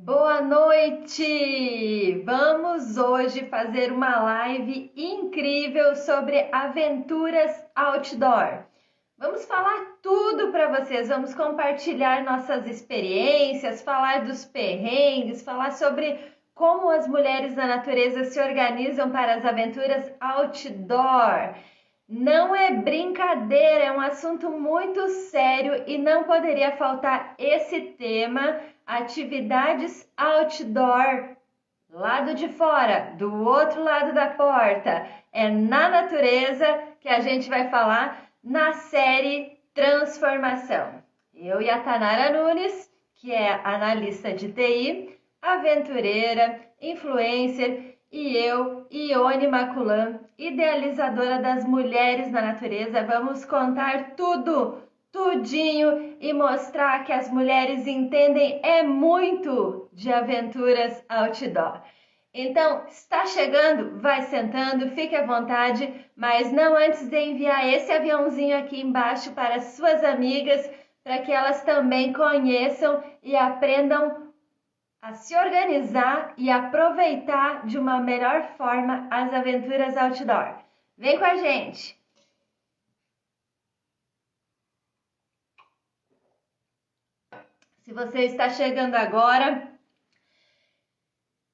Boa noite! Vamos hoje fazer uma live incrível sobre aventuras outdoor. Vamos falar tudo para vocês, vamos compartilhar nossas experiências, falar dos perrengues, falar sobre como as mulheres na natureza se organizam para as aventuras outdoor. Não é brincadeira, é um assunto muito sério e não poderia faltar esse tema, atividades outdoor, lado de fora, do outro lado da porta. É na natureza que a gente vai falar na série Transformação. Eu e a Tanara Nunes, que é analista de TI, aventureira, influencer, e eu, Ione Maculan, idealizadora das Mulheres na Natureza, vamos contar tudo, tudinho e mostrar que as mulheres entendem muito de aventuras outdoor. Então, está chegando? Vai sentando, fique à vontade, mas não antes de enviar esse aviãozinho aqui embaixo para suas amigas, para que elas também conheçam e aprendam a se organizar e aproveitar de uma melhor forma as aventuras outdoor. Vem com a gente! Se você está chegando agora,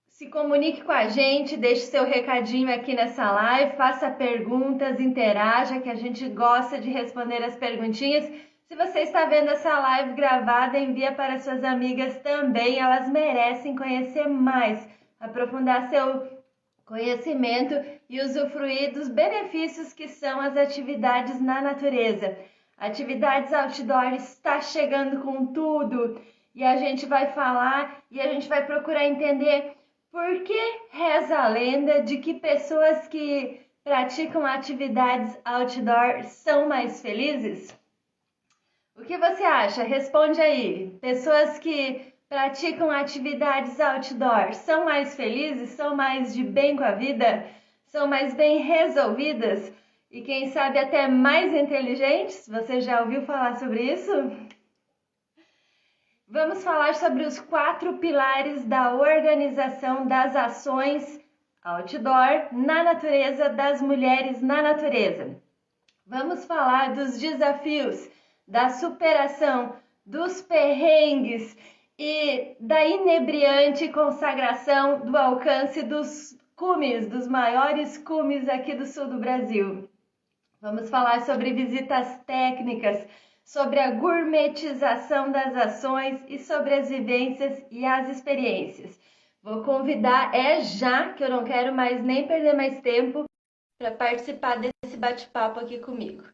se comunique com a gente, deixe seu recadinho aqui nessa live, faça perguntas, interaja, que a gente gosta de responder as perguntinhas. Se você está vendo essa live gravada, envia para suas amigas também, elas merecem conhecer mais, aprofundar seu conhecimento e usufruir dos benefícios que são as atividades na natureza. Atividades outdoor está chegando com tudo e a gente vai falar e a gente vai procurar entender por que reza a lenda de que pessoas que praticam atividades outdoor são mais felizes? O que você acha? Responde aí. Pessoas que praticam atividades outdoor são mais felizes? São mais de bem com a vida? São mais bem resolvidas? E quem sabe até mais inteligentes? Você já ouviu falar sobre isso? Vamos falar sobre os 4 pilares da organização das ações outdoor na natureza, das mulheres na natureza. Vamos falar dos desafios, da superação, dos perrengues e da inebriante consagração do alcance dos cumes, dos maiores cumes aqui do sul do Brasil. Vamos falar sobre visitas técnicas, sobre a gourmetização das ações e sobre as vivências e as experiências. Vou convidar, já, que eu não quero mais nem perder mais tempo, para participar desse bate-papo aqui comigo.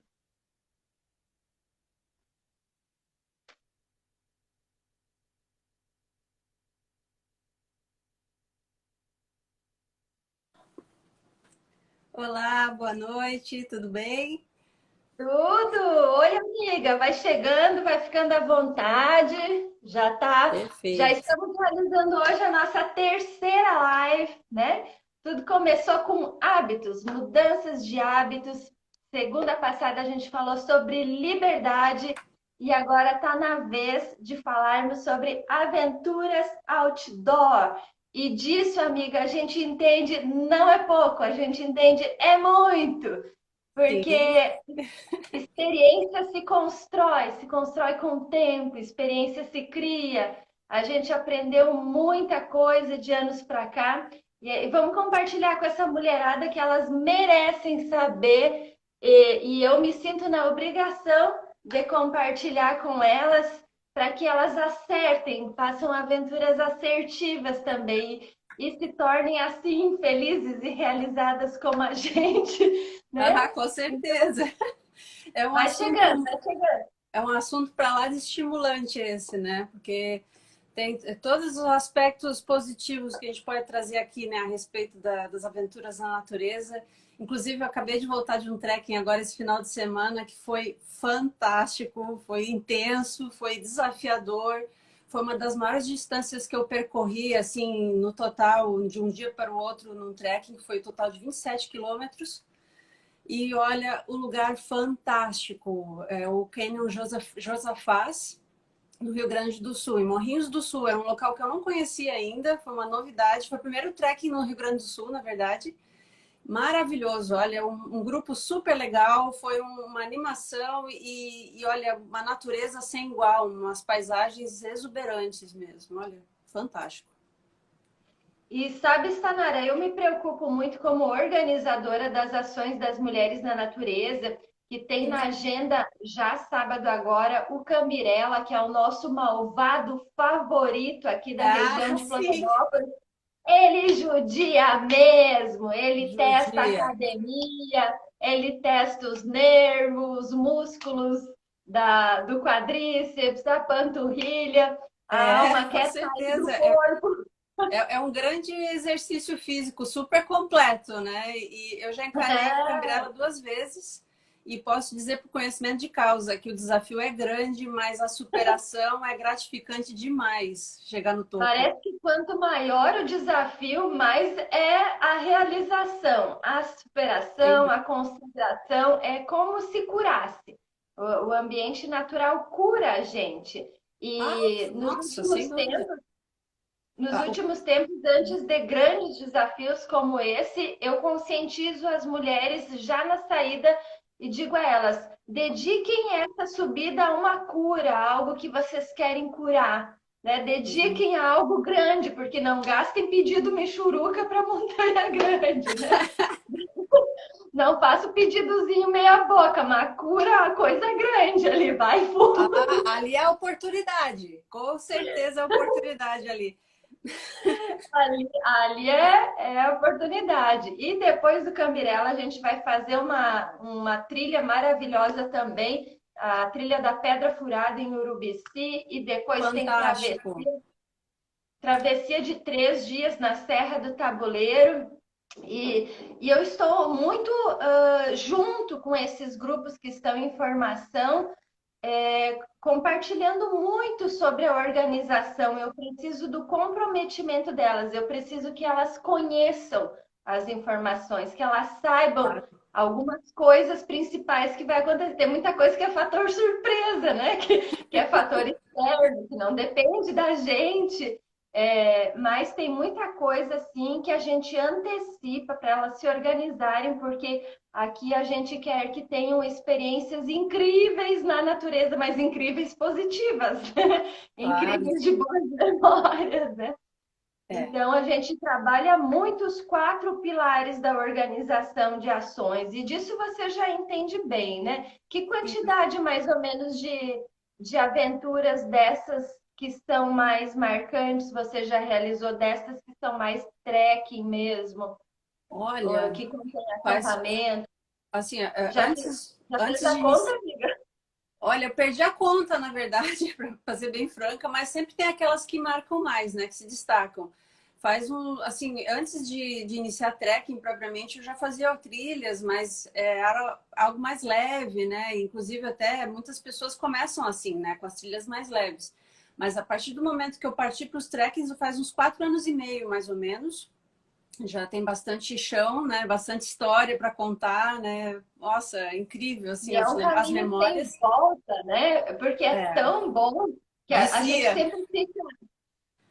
Olá, boa noite, tudo bem? Tudo! Oi, amiga, vai chegando, vai ficando à vontade. Já Perfeito. estamos realizando hoje a nossa terceira live, né? Tudo começou com hábitos, mudanças de hábitos. Segunda passada a gente falou sobre liberdade e agora está na vez de falarmos sobre aventuras outdoor. E disso, amiga, a gente entende não é pouco, a gente entende é muito. Sim, Porque experiência se constrói com o tempo, experiência se cria. A gente aprendeu muita coisa de anos para cá e vamos compartilhar com essa mulherada que elas merecem saber e eu me sinto na obrigação de compartilhar com elas para que elas acertem, façam aventuras assertivas também e se tornem assim felizes e realizadas como a gente, né? com certeza. É um assunto, Vai chegando. é um assunto para lá de estimulante esse, né? Porque tem todos os aspectos positivos que a gente pode trazer aqui, né, a respeito das aventuras na natureza. Inclusive, eu acabei de voltar de um trekking agora esse final de semana que foi fantástico, foi intenso, foi desafiador. Foi uma das maiores distâncias que eu percorri, assim, no total, de um dia para o outro, num trekking, que foi um total de 27 quilômetros. E olha, o lugar fantástico, é o Canyon Josafás. no Rio Grande do Sul, em Morrinhos do Sul. É um local que eu não conhecia ainda, foi uma novidade. Foi o primeiro trekking no Rio Grande do Sul, na verdade. Maravilhoso, olha, um grupo super legal, foi uma animação e olha, uma natureza sem igual, umas paisagens exuberantes mesmo, olha, fantástico. E sabe, Sanara, eu me preocupo muito como organizadora das ações das mulheres na natureza, que tem na agenda já sábado agora o Cambirela, que é o nosso malvado favorito aqui da região Ah, de sim, Florianópolis. Ele judia mesmo, ele testa a judia. academia, ele testa os nervos, os músculos do quadríceps, da panturrilha, a É, alma com quer sair certeza. do corpo. É um grande exercício físico, super completo, né? E eu já encarei o É, Cambrela 2 vezes e posso dizer por conhecimento de causa que o desafio é grande, mas a superação é gratificante demais chegar no topo. parece que quanto maior o desafio, mais é a realização, a superação, Sem a concentração, é como se curasse. O ambiente natural cura a gente. Ah, E nossa, sem dúvida. nos Ah, últimos tempos, antes de grandes desafios como esse, eu conscientizo as mulheres já na saída e digo a elas: dediquem essa subida a uma cura, a algo que vocês querem curar. Né? uhum. Dediquem a algo grande, porque não gastem pedido Michuruca para montanha grande, né? Não faça o pedidozinho meia boca, mas cura a coisa grande ali, vai fundo. Ah, ali é a oportunidade, com certeza é a oportunidade ali. Ali é a oportunidade. E depois do Cambirela, a gente vai fazer uma trilha maravilhosa também, a trilha da Pedra Furada em Urubici, e depois tem Fantástico. travessia de 3 dias na Serra do Tabuleiro. E eu estou muito junto com esses grupos que estão em formação, compartilhando muito sobre a organização. Eu preciso do comprometimento delas, eu preciso que elas conheçam as informações, que elas saibam Claro, algumas coisas principais que vai acontecer. Tem muita coisa que é fator surpresa, né? Que é fator externo, que não depende da gente. Mas tem muita coisa assim que a gente antecipa para elas se organizarem, porque aqui a gente quer que tenham experiências incríveis na natureza, mas incríveis positivas, né? claro. Incríveis de boas memórias, né? É. Então a gente trabalha muito os 4 pilares da organização de ações, e disso você já entende bem, né? Que quantidade mais ou menos de aventuras dessas que são mais marcantes você já realizou, dessas que são mais trekking mesmo, ou Olha, que contém faz acampamento? assim, Já, já fez antes de a conta, iniciar. amiga? Olha, eu perdi a conta, na verdade, para fazer bem franca, mas sempre tem aquelas que marcam mais, né? Que se destacam. Faz assim, antes de iniciar trekking propriamente, eu já fazia trilhas, mas era algo mais leve, né? Inclusive, até muitas pessoas começam assim, né? Com as trilhas mais leves. Mas a partir do momento que eu parti para os trekkings, faz uns 4 anos e meio, mais ou menos, já tem bastante chão, né? Bastante história para contar, né? Nossa, é incrível, assim, E é um as caminho sem memórias. volta, né? Porque é É, tão bom que a gente vicia. sempre fica.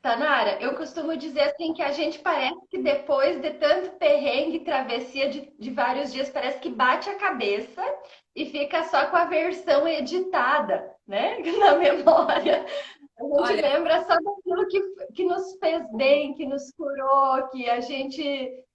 Tanara, eu costumo dizer assim que a gente parece que depois de tanto perrengue, travessia de vários dias, parece que bate a cabeça e fica só com a versão editada, né? Na memória. A gente Olha, lembra só daquilo que nos fez bem, que nos curou, que a gente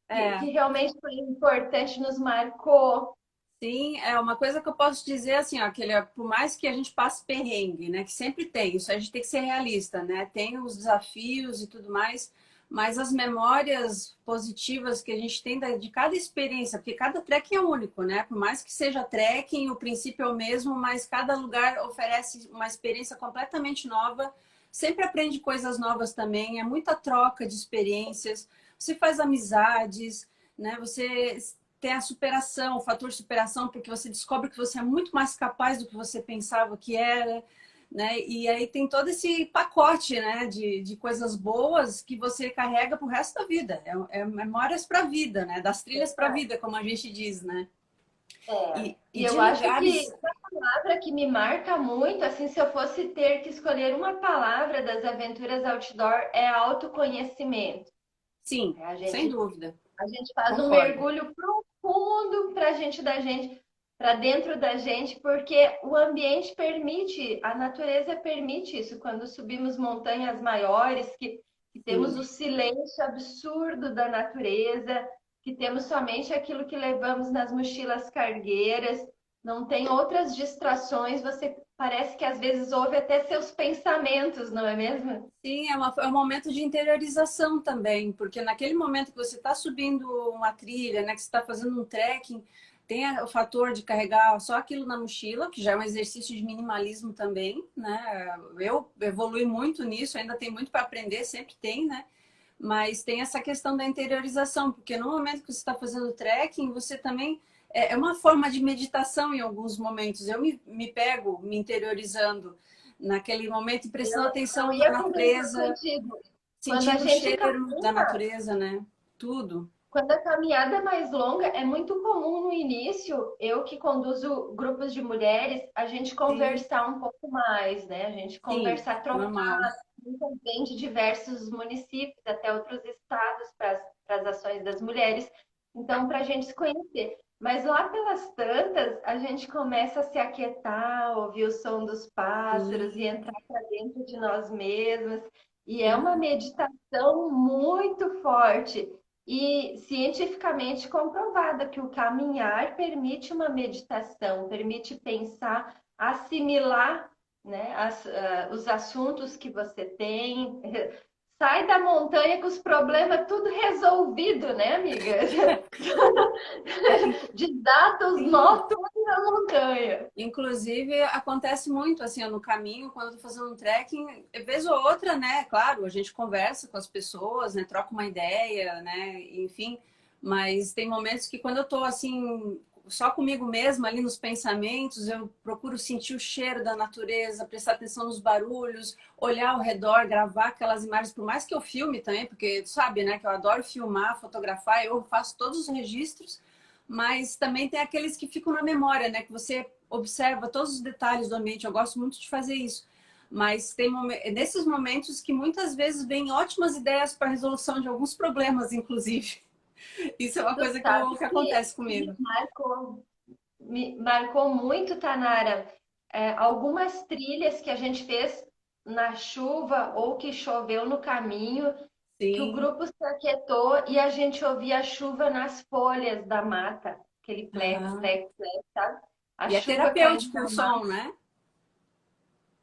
é, que realmente foi importante, nos marcou. sim, é uma coisa que eu posso dizer assim, ó, por mais que a gente passe perrengue, né, que sempre tem, isso a gente tem que ser realista, né? Tem os desafios e tudo mais, mas as memórias positivas que a gente tem de cada experiência, porque cada trekking é único, né? Por mais que seja trekking, o princípio é o mesmo, mas cada lugar oferece uma experiência completamente nova. Sempre aprende coisas novas também, é muita troca de experiências, você faz amizades, né? Você tem a superação, o fator superação, porque você descobre que você é muito mais capaz do que você pensava que era, né? E aí tem todo esse pacote, né, de coisas boas que você carrega pro resto da vida. É memórias para a vida, né? Das trilhas para a vida, como a gente diz, né? E E de eu acho que lugares, uma palavra que me marca muito, assim, se eu fosse ter que escolher uma palavra das aventuras outdoor, é autoconhecimento. sim, É, A sem gente, dúvida, a gente faz um concordo. mergulho profundo para da gente, para dentro da gente, porque o ambiente permite, a natureza permite isso. Quando subimos montanhas maiores, que temos Sim. o silêncio absurdo da natureza, que temos somente aquilo que levamos nas mochilas cargueiras, não tem outras distrações, você parece que às vezes ouve até seus pensamentos, não é mesmo? Sim, é um momento de interiorização também, porque naquele momento que você está subindo uma trilha, né, que você está fazendo um trekking, tem o fator de carregar só aquilo na mochila, que já é um exercício de minimalismo também, né? Eu evolui muito nisso, ainda tem muito para aprender, sempre tem, né? Mas tem essa questão da interiorização, porque no momento que você está fazendo trekking, você também é uma forma de meditação em alguns momentos. Eu me pego me interiorizando naquele momento e prestando Eu atenção na ia comentar natureza, contigo. Quando a sentindo o gente cheiro da caminha, natureza, né? Tudo. quando a caminhada é mais longa, é muito comum no início, eu que conduzo grupos de mulheres, a gente Sim, conversar um pouco mais, né? A gente sim, conversar, trocar, normal. muitas vêm de diversos municípios, até outros estados, para as ações das mulheres. Então, para a gente se conhecer. Mas lá pelas tantas, a gente começa a se aquietar, ouvir o som dos pássaros e Sim, entrar para dentro de nós mesmas. E é uma sim. meditação muito forte. E cientificamente comprovada que o caminhar permite uma meditação, permite pensar, assimilar, né, os assuntos que você tem. Sai da montanha com os problemas tudo resolvido, né, amiga? É, Desata os sim. nós tudo na montanha. Inclusive, acontece muito assim no caminho, quando eu tô fazendo um trekking, vez ou outra, né? Claro, a gente conversa com as pessoas, né? Troca uma ideia, né? Enfim, mas tem momentos que quando eu tô assim, só comigo mesma, ali nos pensamentos, eu procuro sentir o cheiro da natureza, prestar atenção nos barulhos, olhar ao redor, gravar aquelas imagens, por mais que eu filme também, porque tu sabe, né? Que eu adoro filmar, fotografar, eu faço todos os registros. Mas também tem aqueles que ficam na memória, né? Que você observa todos os detalhes do ambiente. Eu gosto muito de fazer isso. Mas tem nesses momentos que muitas vezes vêm ótimas ideias para a resolução de alguns problemas, inclusive. Isso é uma Tu coisa sabe que que acontece comigo. me marcou muito, Tanara, algumas trilhas que a gente fez na chuva ou que choveu no caminho, que o Sim. grupo se aquietou e a gente ouvia a chuva nas folhas da mata, aquele plec, Ah. plec, plec, sabe? A E é chuva caindo terapêutico na o som, mata. né?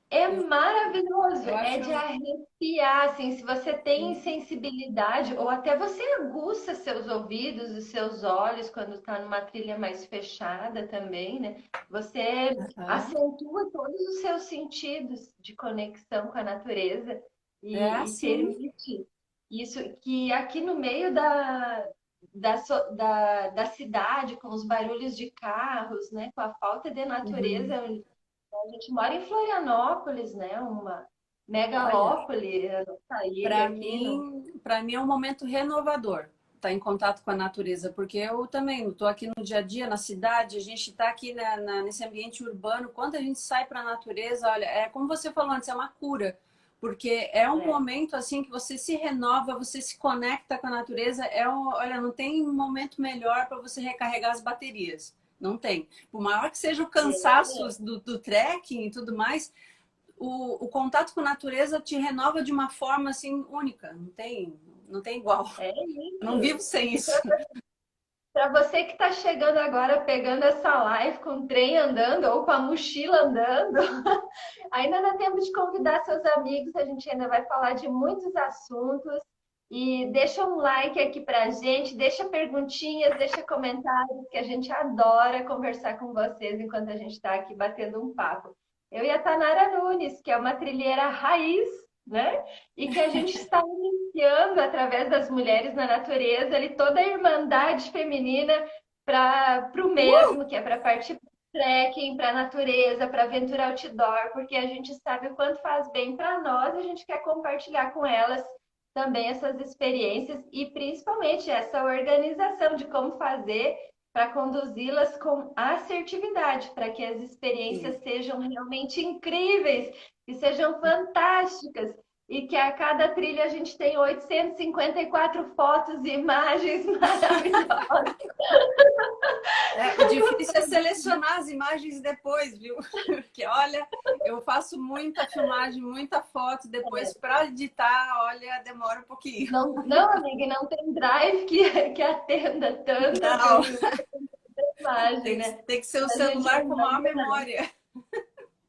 É Eu, maravilhoso, eu é acho. de arrepiar, assim, se você tem sensibilidade, ou até você aguça seus ouvidos e seus olhos quando está numa trilha mais fechada também, né? Você Aham. acentua todos os seus sentidos de conexão com a natureza É e assim. permite isso, que aqui no meio da cidade, com os barulhos de carros, né? Com a falta de Uhum. natureza, a gente mora em Florianópolis, né? Uma Olha, megalópole, a nossa ilha aqui. No... para mim é um momento renovador estar em contato com a natureza, porque eu também estou aqui no dia a dia, na cidade, a gente está aqui nesse ambiente urbano, quando a gente sai para a natureza, olha, é como você falou antes, é uma cura, porque é um É, momento assim que você se renova, você se conecta com a natureza, olha, não tem um momento melhor para você recarregar as baterias. Não tem. Por maior que seja o cansaço é, do trekking e tudo mais, o contato com a natureza te renova de uma forma assim única, não tem igual. é Eu não vivo isso. sem E isso. para você que está chegando agora, pegando essa live com o trem andando ou com a mochila andando, ainda dá tempo de convidar seus amigos, a gente ainda vai falar de muitos assuntos. E deixa um like aqui pra gente, deixa perguntinhas, deixa comentários, que a gente adora conversar com vocês enquanto a gente está aqui batendo um papo. Eu e a Tanara Nunes, que é uma trilheira raiz, né? E que a gente está iniciando através das mulheres na natureza, ali toda a irmandade feminina para o Uh! mesmo, que é para partir trekking, para a natureza, para aventura outdoor, porque a gente sabe o quanto faz bem para nós, a gente quer compartilhar com elas também essas experiências e principalmente essa organização de como fazer para conduzi-las com assertividade, para que as experiências Sim. sejam realmente incríveis, que sejam fantásticas. E que a cada trilha a gente tem 854 fotos e imagens maravilhosas. É, o difícil é selecionar as imagens depois, viu? Porque, olha, eu faço muita filmagem, muita foto, depois para editar, olha, demora um pouquinho. Não, não, amiga, não tem drive que atenda tanta Não, imagem, né? tem que ser o A gente celular vai com maior imaginando. memória.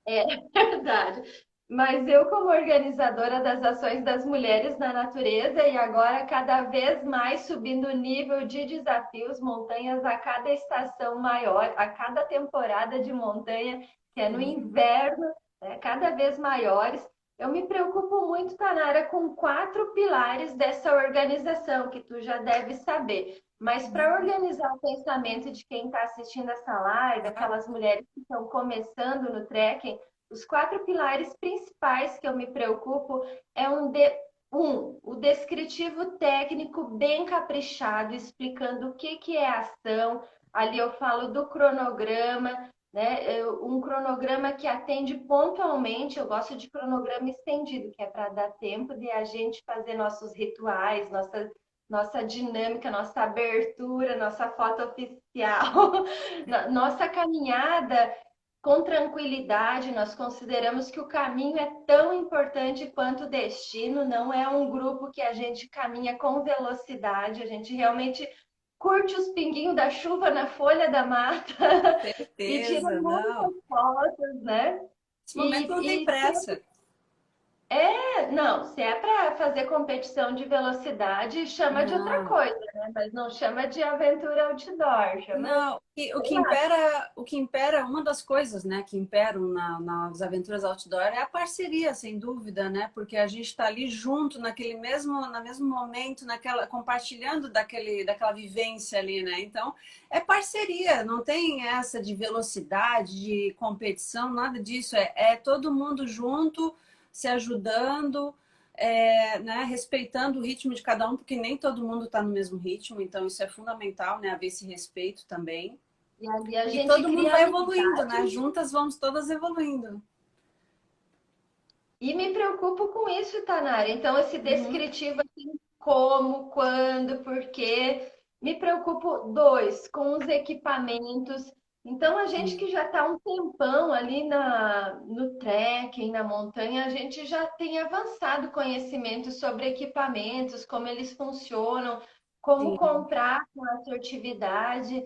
É verdade. Mas eu, como organizadora das ações das mulheres na natureza, e agora cada vez mais subindo o nível de desafios, montanhas a cada estação maior, a cada temporada de montanha, que é no inverno, né, cada vez maiores, eu me preocupo muito, Tanara, com 4 pilares dessa organização, que tu já deve saber. Mas para organizar o pensamento de quem está assistindo essa live, aquelas mulheres que estão começando no trekking, os 4 pilares principais que eu me preocupo é o descritivo técnico bem caprichado, explicando o que é ação. Ali eu falo do cronograma, né? Um cronograma que atende pontualmente. Eu gosto de cronograma estendido, que é para dar tempo de a gente fazer nossos rituais, nossa dinâmica, nossa abertura, nossa foto oficial, nossa caminhada com tranquilidade. Nós consideramos que o caminho é tão importante quanto o destino, não é um grupo que a gente caminha com velocidade, a gente realmente curte os pinguinhos da chuva na folha da mata e tira Certeza, não. muitas fotos, né? Esse momento não tem E pressa. não, se é para fazer competição de velocidade, chama de outra Não. coisa, né? Mas não chama de aventura outdoor, chama, Não, e sei lá. o que impera, uma das coisas, né, que imperam nas aventuras outdoor é a parceria, sem dúvida, né? Porque a gente está ali junto no mesmo momento, compartilhando daquela vivência ali, né? Então, é parceria, não tem essa de velocidade, de competição, nada disso. É todo mundo junto, se ajudando, né, respeitando o ritmo de cada um, porque nem todo mundo está no mesmo ritmo, então isso é fundamental, né, haver esse respeito também. E ali a E gente todo mundo cria vai evoluindo, né? amizade. Juntas vamos todas evoluindo. E me preocupo com isso, Tanara. Então, esse Uhum. descritivo assim, como, quando, por quê. Me preocupo, dois, com os equipamentos. Então, a gente Sim, que já está um tempão ali no trekking, na montanha, a gente já tem avançado conhecimento sobre equipamentos, como eles funcionam, como sim. comprar com assertividade,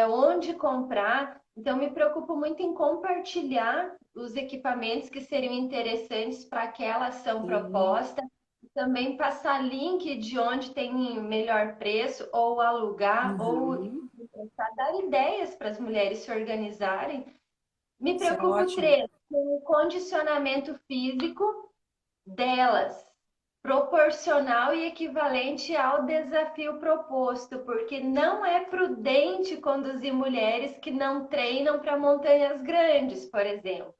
onde comprar. Então, me preocupo muito em compartilhar os equipamentos que seriam interessantes para aquela ação Sim. proposta. Também passar link de onde tem melhor preço, ou alugar, ou Uhum. emprestar, dar ideias para as mulheres se organizarem. Me Isso é preocupo, ótimo. três, com o condicionamento físico delas, proporcional e equivalente ao desafio proposto, porque não é prudente conduzir mulheres que não treinam para montanhas grandes, por exemplo.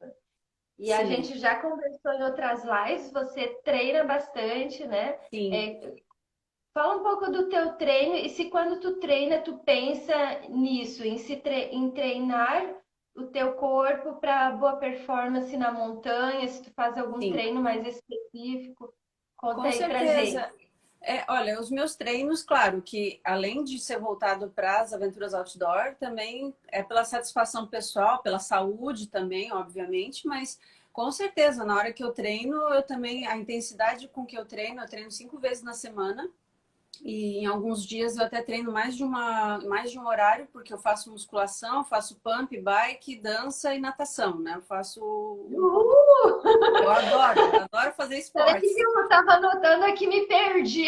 E a Sim, gente já conversou em outras lives, você treina bastante, né? sim. É, fala um pouco do teu treino e se quando tu treina, tu pensa nisso, em treinar o teu corpo para boa performance na montanha, se tu faz algum Sim. treino mais específico, conta Com aí pra gente. certeza. Olha, os meus treinos, claro, que além de ser voltado para as aventuras outdoor, também é pela satisfação pessoal, pela saúde também, obviamente, mas com certeza, na hora que eu treino, eu também, a intensidade com que eu treino 5 vezes na semana. E em alguns dias eu até treino mais de um horário, porque eu faço musculação, faço pump, bike, dança e natação, né? Eu faço um pouco. Uhul! Eu adoro fazer Peraí que esportes. eu tava anotando aqui, me perdi.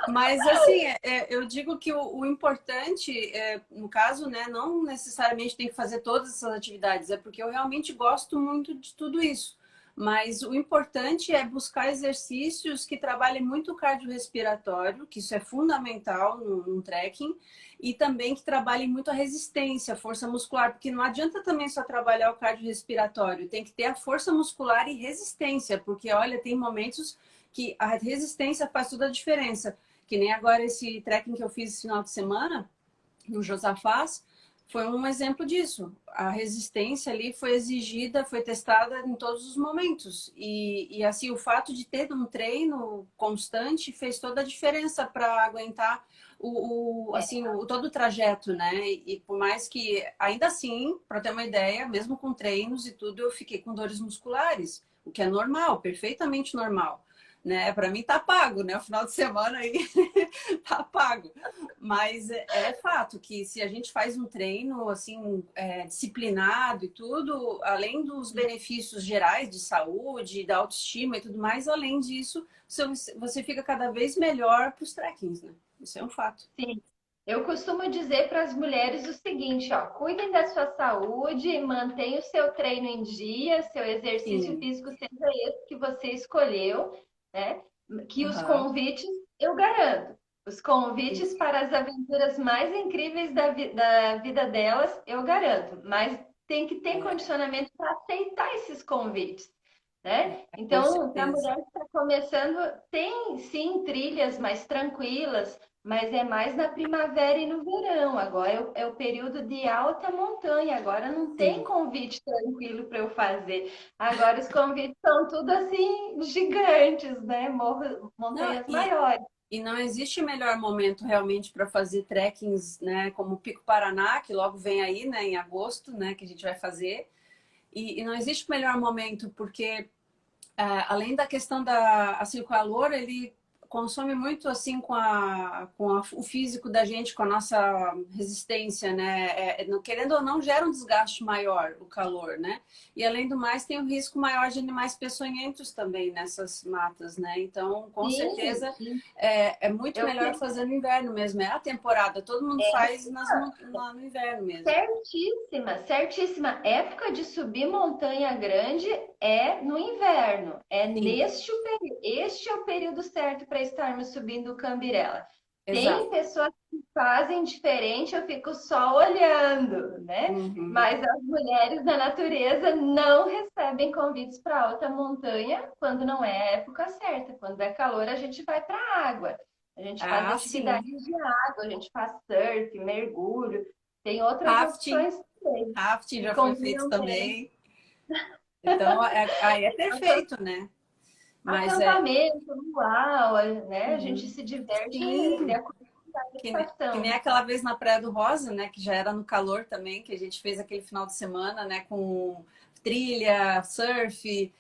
Mas assim, eu digo que o importante, no caso, né, não necessariamente tem que fazer todas essas atividades, é porque eu realmente gosto muito de tudo isso. Mas o importante é buscar exercícios que trabalhem muito o cardiorrespiratório, que isso é fundamental no trekking, e também que trabalhem muito a resistência, a força muscular, porque não adianta também só trabalhar o cardiorrespiratório, tem que ter a força muscular e resistência, porque olha, tem momentos que a resistência faz toda a diferença. Que nem agora esse trekking que eu fiz esse final de semana, no Josafás, foi um exemplo disso. A resistência ali foi exigida, foi testada em todos os momentos. E assim, o fato de ter um treino constante fez toda a diferença para aguentar todo o trajeto, né? E por mais que, ainda assim, para ter uma ideia, mesmo com treinos e tudo, eu fiquei com dores musculares, o que é normal, perfeitamente normal. Né? Para mim tá pago, né? O final de semana aí tá pago. Mas é fato que se a gente faz um treino assim disciplinado e tudo, além dos benefícios gerais de saúde, da autoestima e tudo mais, além disso, você fica cada vez melhor para os trekkings, né? Isso é um fato. Sim. Eu costumo dizer para as mulheres o seguinte, ó, cuidem da sua saúde, mantenha o seu treino em dia, seu exercício Sim. físico seja esse que você escolheu, né? Que os Uhum. convites eu garanto. Os convites para as aventuras mais incríveis da vida delas, eu garanto. Mas tem que ter condicionamento para aceitar esses convites, né? Com Então, para a certeza. mulher que está começando, tem sim trilhas mais tranquilas, mas é mais na primavera e no verão. Agora é o período de alta montanha. Agora não tem Sim. convite tranquilo para eu fazer. Agora os convites são tudo assim gigantes, né? Não, Montanhas maiores. e não existe melhor momento realmente para fazer trekkings, né, como o Pico Paraná, que logo vem aí, né, em agosto, né, que a gente vai fazer. E não existe melhor momento porque além da questão assim, o calor, ele consome muito assim o físico da gente, com a nossa resistência, né? Querendo ou não, gera um desgaste maior o calor, né? E além do mais, tem um risco maior de animais peçonhentos também nessas matas, né? Então, com Sim, certeza, sim. é muito Eu melhor fazer no inverno mesmo. É a temporada, todo mundo faz no inverno mesmo. certíssima, certíssima. Época de subir montanha grande é no inverno. É Sim, neste o período. Este é o período certo para estarmos subindo o Cambirela. Tem exato. pessoas que fazem diferente, eu fico só olhando, né? Uhum. Mas as mulheres da natureza não recebem convites para alta montanha quando não é a época certa. Quando é calor, a gente vai para a água. A gente faz Ah, sim. atividades de água, a gente faz surf, mergulho. Tem outras Rafting. opções também Rafting que já foi feito combinam bem. também. Então, aí é perfeito, né? Mas Acampamento, luau, né? A gente uhum. se diverte de Sim, acordo com a que nem estação. aquela vez na Praia do Rosa, né? Que já era no calor também, que a gente fez aquele final de semana, né? Com trilha, surf,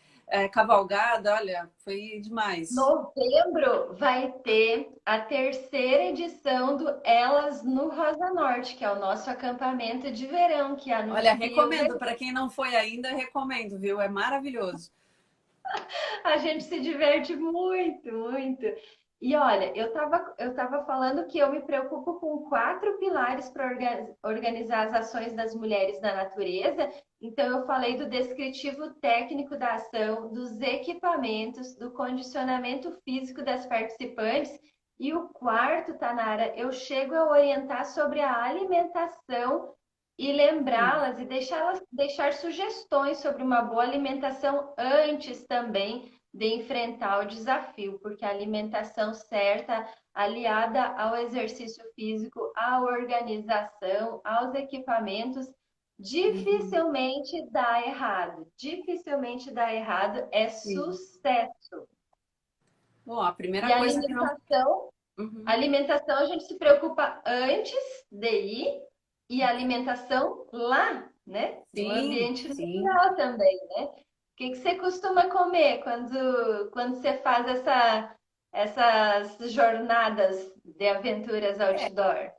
cavalgada, olha, foi demais. Novembro vai ter a terceira edição do Elas no Rosa Norte, que é o nosso acampamento de verão, que Olha, anuncia o recomendo, verão. para quem não foi ainda, recomendo, viu? É maravilhoso. A gente se diverte muito, muito. E olha, eu tava falando que eu me preocupo com quatro pilares para organizar as ações das mulheres na natureza. Então, eu falei do descritivo técnico da ação, dos equipamentos, do condicionamento físico das participantes. E o quarto, Tanara, eu chego a orientar sobre a alimentação e Sim. lembrá-las e deixar sugestões sobre uma boa alimentação antes também de enfrentar o desafio, porque a alimentação certa, aliada ao exercício físico, à organização, aos equipamentos, Uhum. dificilmente dá errado. Dificilmente dá errado, é Sim. sucesso. Bom, a E primeira a coisa que não. alimentação a Uhum. alimentação a gente se preocupa antes de ir e a alimentação lá, né? No Sim, ambiente sim. natural também, né? O que que você costuma comer quando você faz essas jornadas de aventuras outdoor?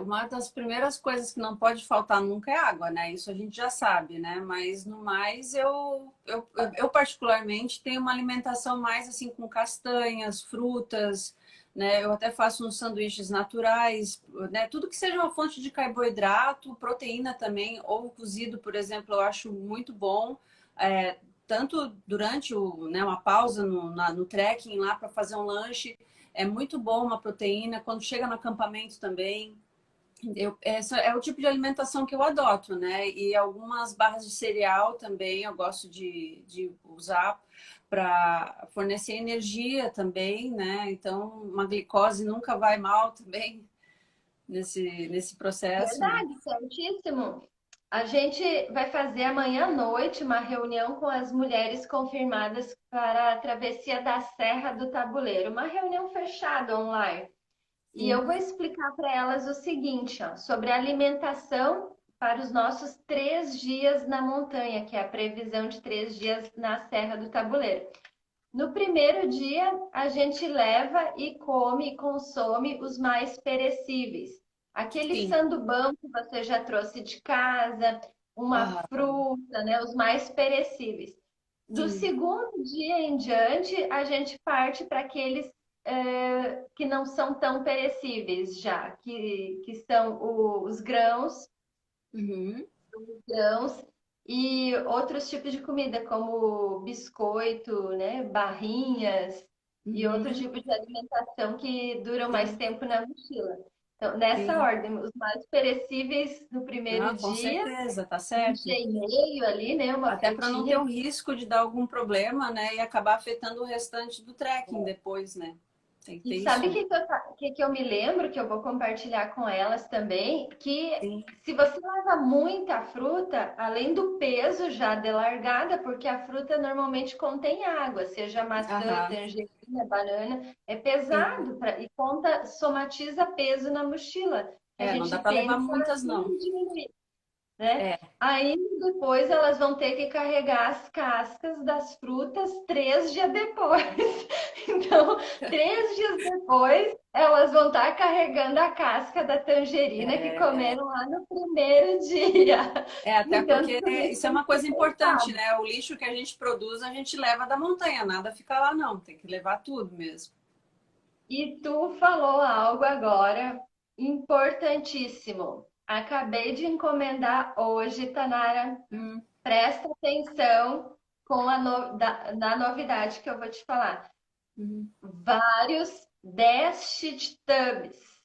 Uma das primeiras coisas que não pode faltar nunca é água, né? Isso a gente já sabe, né? Mas no mais, eu particularmente tenho uma alimentação mais assim com castanhas, frutas, né? Eu até faço uns sanduíches naturais, né? Tudo que seja uma fonte de carboidrato, proteína também, ovo cozido, por exemplo, eu acho muito bom. Tanto durante uma pausa no trekking lá para fazer um lanche, é muito bom uma proteína. Quando chega no acampamento também. Esse é o tipo de alimentação que eu adoto, né? E algumas barras de cereal também eu gosto de usar para fornecer energia também, né? Então, uma glicose nunca vai mal também nesse processo, né? Verdade, certíssimo. A gente vai fazer amanhã à noite uma reunião com as mulheres confirmadas para a travessia da Serra do Tabuleiro, uma reunião fechada online. E Sim. eu vou explicar para elas o seguinte, ó, sobre a alimentação para os nossos 3 dias na montanha, que é a previsão de 3 dias na Serra do Tabuleiro. No primeiro dia, a gente leva e come e consome os mais perecíveis. Aquele Sim. sandubão que você já trouxe de casa, uma Aham. fruta, né? Os mais perecíveis. Do Sim. segundo dia em diante, a gente parte para aqueles que não são tão perecíveis já, que são os grãos, Uhum. grãos e outros tipos de comida, como biscoito, né, barrinhas e outros Uhum. tipos de alimentação que duram mais Sim. tempo na mochila. Então, nessa Sim. ordem, os mais perecíveis no primeiro Ah, com dia, certeza, tá um certo. dia e meio ali, né, uma Até para não ter frutinha. o risco de dar algum problema, né? E acabar afetando o restante do trekking depois, né? Tem que E ter sabe o isso. que eu me lembro, que eu vou compartilhar com elas também? Que Sim. se você leva muita fruta, além do peso já de largada, porque a fruta normalmente contém água, seja maçã, Aham. tangerina, banana, é Sim. pesado e conta, somatiza peso na mochila. A É, não dá gente para levar tenta muitas, não. diminuir, né? É. Aí depois elas vão ter que carregar as cascas das frutas 3 dias depois. Então, 3 dias depois, elas vão estar carregando a casca da tangerina que É, comeram lá no primeiro dia. até Então, porque tudo isso isso é tem uma que ser coisa importante, pensado. né? O lixo que a gente produz, a gente leva da montanha, nada fica lá, não. Tem que levar tudo mesmo. E tu falou algo agora importantíssimo. Acabei de encomendar hoje, Tanara. Hum. Presta atenção com na novidade que eu vou te falar. Uhum. Vários 10 shit tubs.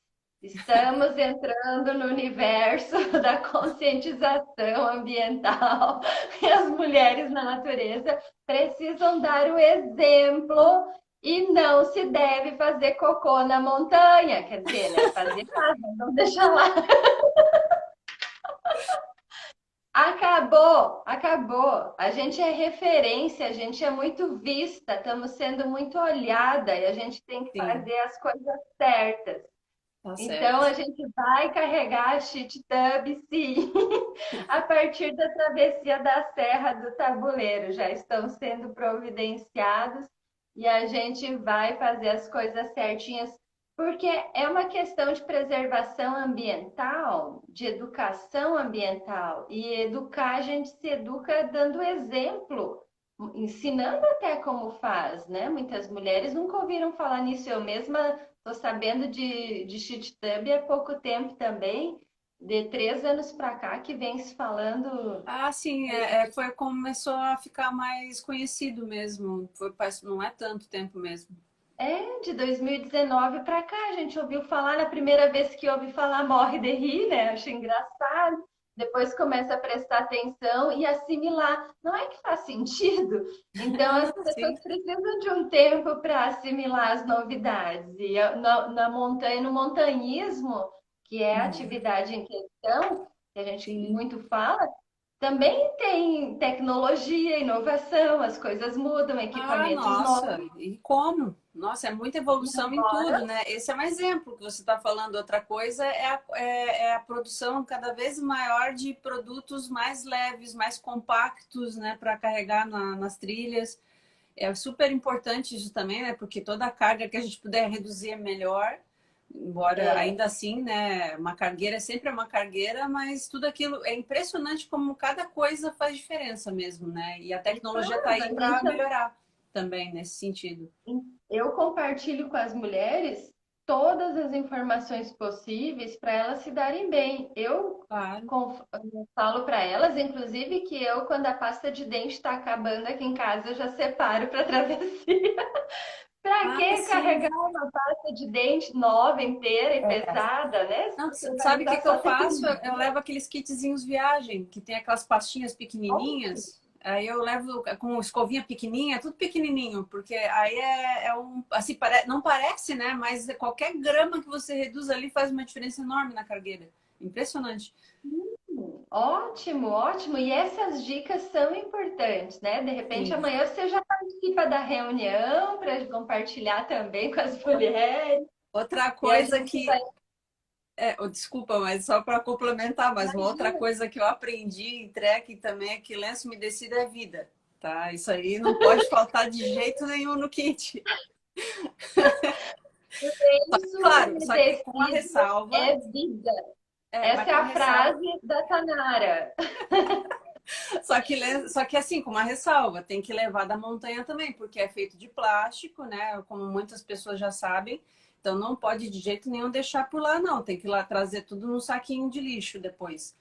Estamos entrando no universo da conscientização ambiental e as mulheres na natureza precisam dar o exemplo e não se deve fazer cocô na montanha. Quer dizer, né? Fazer casa, não deixa lá. Acabou, acabou. A gente é referência, a gente é muito vista, estamos sendo muito olhada e a gente tem que Sim, fazer as coisas certas. tá Então certo. a gente vai carregar a Cheat Tub, sim, a partir da travessia da Serra do Tabuleiro. Já estão sendo providenciados e a gente vai fazer as coisas certinhas, porque é uma questão de preservação ambiental, de educação ambiental. E educar, a gente se educa dando exemplo, ensinando até como faz, né? Muitas mulheres nunca ouviram falar nisso. Eu mesma estou sabendo de Cheat Tub há pouco tempo também, de 3 anos para cá, que vem se falando. Ah, sim, foi começou a ficar mais conhecido mesmo. Não é tanto tempo mesmo. É, de 2019 para cá, a gente ouviu falar, na primeira vez que ouve falar, morre de rir, né? Acho engraçado. Depois começa a prestar atenção e assimilar. Não é que faz sentido? Então, as Sim, pessoas precisam de um tempo para assimilar as novidades. E na montanha, no montanhismo, que é a uhum, atividade em questão, que a gente sim. muito fala, também tem tecnologia, inovação, as coisas mudam, Ah, equipamentos nossa, novos. e como? Nossa, é muita E evolução em agora tudo, né? Esse é um exemplo que você está falando. Outra coisa é a produção cada vez maior de produtos mais leves, mais compactos, né, para carregar nas trilhas. É super importante isso também, né? Porque toda a carga que a gente puder reduzir é melhor. Embora é, ainda assim, né, uma cargueira é sempre uma cargueira, mas tudo aquilo é impressionante como cada coisa faz diferença mesmo, né? E a e tecnologia está faz, aí a para gente, melhorar também nesse sentido. eu compartilho com as mulheres todas as informações possíveis para elas se darem bem. Claro. Eu falo para elas, inclusive, que eu, quando a pasta de dente está acabando aqui em casa, eu já separo para travessia. Pra Ah, que sim. carregar uma pasta de dente nova, inteira e pesada, né? Se Não, você vai sabe o que usar que eu só faço? tecnologia. Eu levo aqueles kitzinhos viagem, que tem aquelas pastinhas pequenininhas. Aí eu levo com escovinha pequenininha, tudo pequenininho, porque aí é um, assim, não parece, né? Mas qualquer grama que você reduz ali faz uma diferença enorme na cargueira. Impressionante. Ótimo, ótimo. E essas dicas são importantes, né? De repente, Sim. amanhã você já participa da reunião para compartilhar também com as mulheres. Outra E a coisa gente vai. que desculpa, mas só para complementar, mas uma outra Imagina. coisa que eu aprendi em trekking também é que lenço umedecido é vida, tá? Isso aí não pode faltar de jeito nenhum no kit. Isso Claro, só que com a umedecido ressalva, é vida. mas Essa é com a a ressalva, frase da Tanara. só que assim, com uma ressalva, tem que levar da montanha também, porque é feito de plástico, né? Como muitas pessoas já sabem. Então não pode de jeito nenhum deixar por lá, não. Tem que ir lá trazer tudo num saquinho de lixo depois.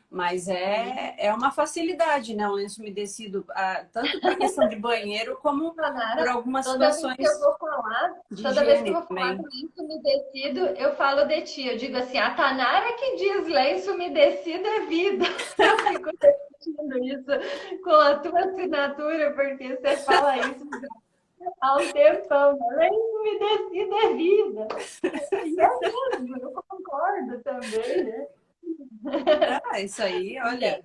Mas é uma facilidade, né? O lenço umedecido, tanto para questão de banheiro, como por Tanara, algumas toda vez que eu situações vou falar, de toda vez que eu higiene vou falar também. do lenço umedecido, eu falo de ti. Eu digo assim, a Tanara que diz lenço umedecido é vida. Eu fico repetindo isso com a tua assinatura, porque você fala isso há um tempão, né? Lenço umedecido é vida. E é mesmo, eu concordo também, né? Isso aí, É, olha,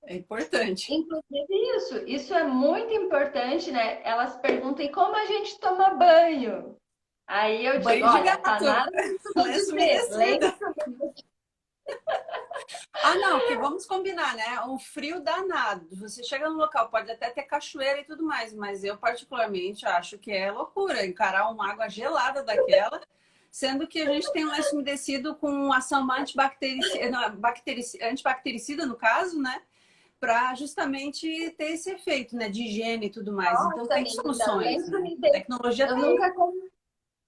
é importante. inclusive isso é muito importante, né? Elas perguntam, e como a gente toma banho? Aí eu digo, Banho de olha, tá gato, nada costuma lenço dizer, umedecido. lenço. Ah, não, porque vamos combinar, né? Um frio danado. Você chega no local, pode até ter cachoeira e tudo mais, mas eu particularmente acho que é loucura encarar uma água gelada daquela, sendo que a gente tem um lenço umedecido com ação antibactericida, não, antibactericida no caso, né? Para justamente ter esse efeito, né? De higiene e tudo mais. Então Nossa, tem menina, soluções, lenço né? umedecido. Tecnologia Eu tá aí. nunca,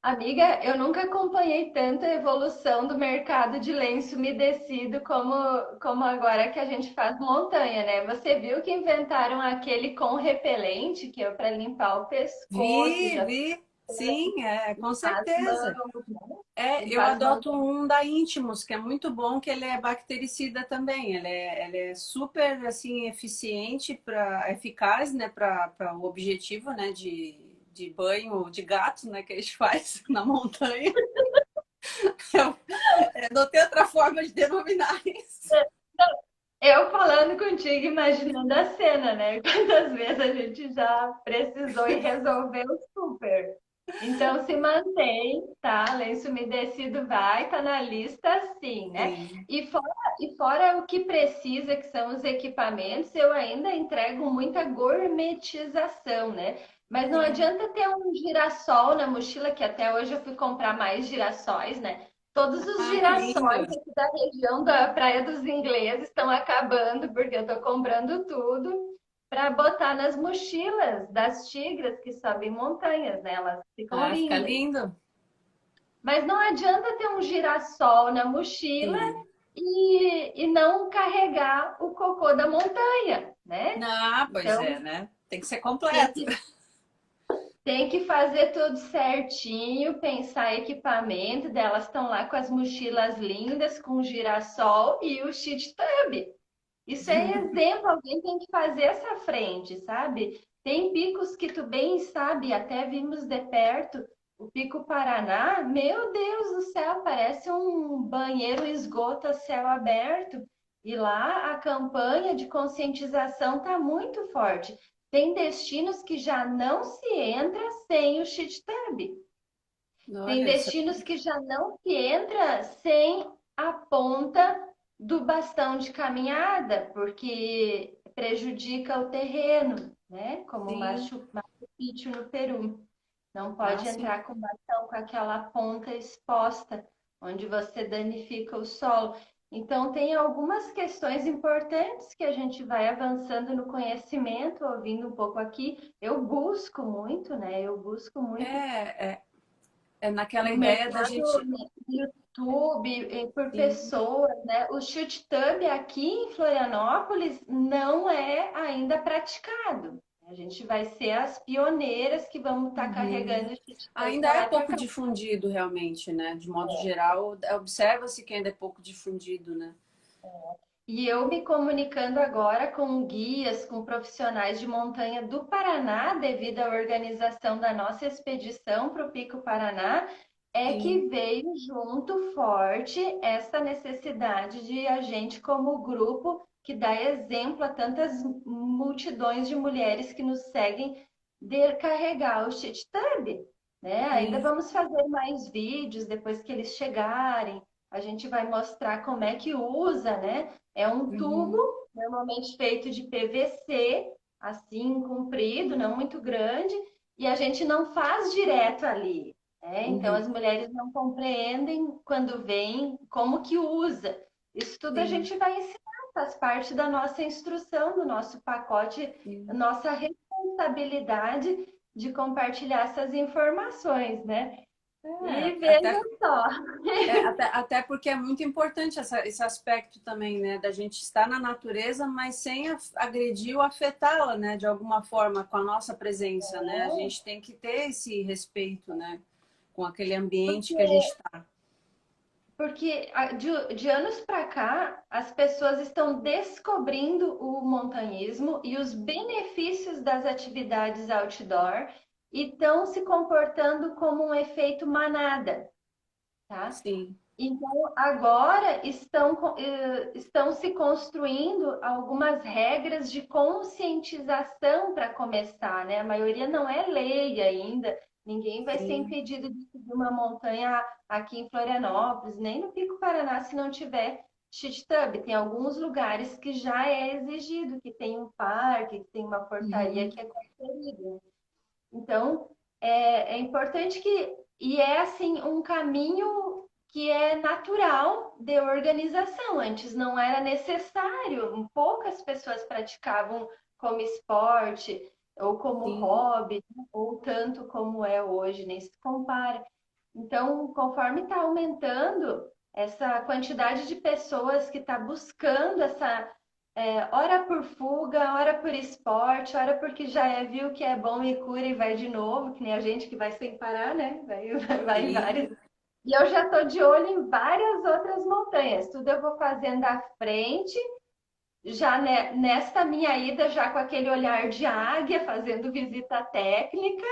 amiga, eu nunca acompanhei tanta evolução do mercado de lenço umedecido como agora que a gente faz montanha, né? Você viu que inventaram aquele com repelente, que é para limpar o pescoço, Vi, já vi. Sim, com as certeza. mãos, né? Eu Limpar as mãos. adoto um da Intimus, que é muito bom, que ele é bactericida também. Ele é super assim eficiente para eficaz, né, para o objetivo, né, de banho de gato, né, que a gente faz na montanha. Eu, não tem outra forma de denominar isso. Eu falando contigo, imaginando a cena, né? Quantas vezes a gente já precisou e resolveu super. Então se mantém, tá? Lenço umedecido vai, tá na lista sim, né? Sim. E fora o que precisa, que são os equipamentos, eu ainda entrego muita gourmetização, né? Mas não Sim. adianta ter um girassol na mochila, que até hoje eu fui comprar mais girassóis, né? Todos os Ah, que girassóis lindo. aqui da região da Praia dos Ingleses estão acabando, porque eu estou comprando tudo para botar nas mochilas das tigres que sobem montanhas, né? Elas ficam Ah, fica lindas. lindo. Mas não adianta ter um girassol na mochila Sim. e não carregar o cocô da montanha, né? Ah, pois é, Então, né? Tem que ser tem completo. que tem que fazer tudo certinho, pensar equipamento, delas estão lá com as mochilas lindas, com girassol e o shit tub. Isso é exemplo, alguém tem que fazer essa frente, sabe? Tem picos que tu bem sabe, até vimos de perto, o Pico Paraná, meu Deus do céu, parece um banheiro esgoto a céu aberto. E lá a campanha de conscientização está muito forte. Tem destinos que já não se entra sem o shit tub. Tem Olha isso. destinos que já não se entra sem a ponta do bastão de caminhada, porque prejudica o terreno, né? Como Sim. Machu Picchu no Peru. Não Ah, pode sim. entrar com bastão com aquela ponta exposta, onde você danifica o solo. Então, tem algumas questões importantes que a gente vai avançando no conhecimento, ouvindo um pouco aqui. Eu busco muito, né? Eu busco É, muito é, é naquela no ideia da mercado, gente. no YouTube, por Sim. pessoas, né? O shoot tub aqui em Florianópolis não é ainda praticado. A gente vai ser as pioneiras que vamos estar Uhum. carregando o Titã Ainda para é lá e para pouco cá. difundido realmente, né? De modo geral, observa-se que ainda é pouco difundido, né? E eu me comunicando agora com guias, com profissionais de montanha do Paraná, devido à organização da nossa expedição para o Pico Paraná, é que Sim, veio junto forte essa necessidade de a gente, como grupo, que dá exemplo a tantas multidões de mulheres que nos seguem, de carregar o Titub, né? Ainda sim. vamos fazer mais vídeos depois que eles chegarem. A gente vai mostrar como é que usa, né? É um tubo, Uhum, normalmente feito de PVC, assim, comprido, não muito grande, e a gente não faz direto ali, né? Então uhum, as mulheres não compreendem quando vêm como que usa. Isso tudo a sim, gente vai ensinar, faz parte da nossa instrução, do nosso pacote, sim. nossa responsabilidade de compartilhar essas informações, né? E Até, veja só. até porque é muito importante esse aspecto também, né? Da gente estar na natureza, mas sem agredir ou afetá-la, né? De alguma forma, com a nossa presença, né? A gente tem que ter esse respeito, né? Com aquele ambiente que a gente está. Porque de anos para cá, as pessoas estão descobrindo o montanhismo e os benefícios das atividades outdoor e estão se comportando como um efeito manada, tá? Sim, Então, agora estão se construindo algumas regras de conscientização para começar, né? A maioria não é lei ainda, ninguém vai ser sim, impedido de subir uma montanha aqui em Florianópolis, nem no Pico Paraná, se não tiver shit tub. Tem alguns lugares que já é exigido, que tem um parque, que tem uma portaria uhum, que é conferida. Então, é importante que. E é assim um caminho que é natural de organização. Antes não era necessário, poucas pessoas praticavam como esporte ou como sim. hobby, ou tanto como é hoje, nem se compara. Então, conforme está aumentando essa quantidade de pessoas que está buscando essa ora por fuga, ora por esporte, ora porque já viu que é bom e cura e vai de novo, que nem a gente que vai sem parar, né? Vai em Sim, várias. E eu já estou de olho em várias outras montanhas. Tudo eu vou fazendo à frente, já nesta minha ida, já com aquele olhar de águia, fazendo visita técnica,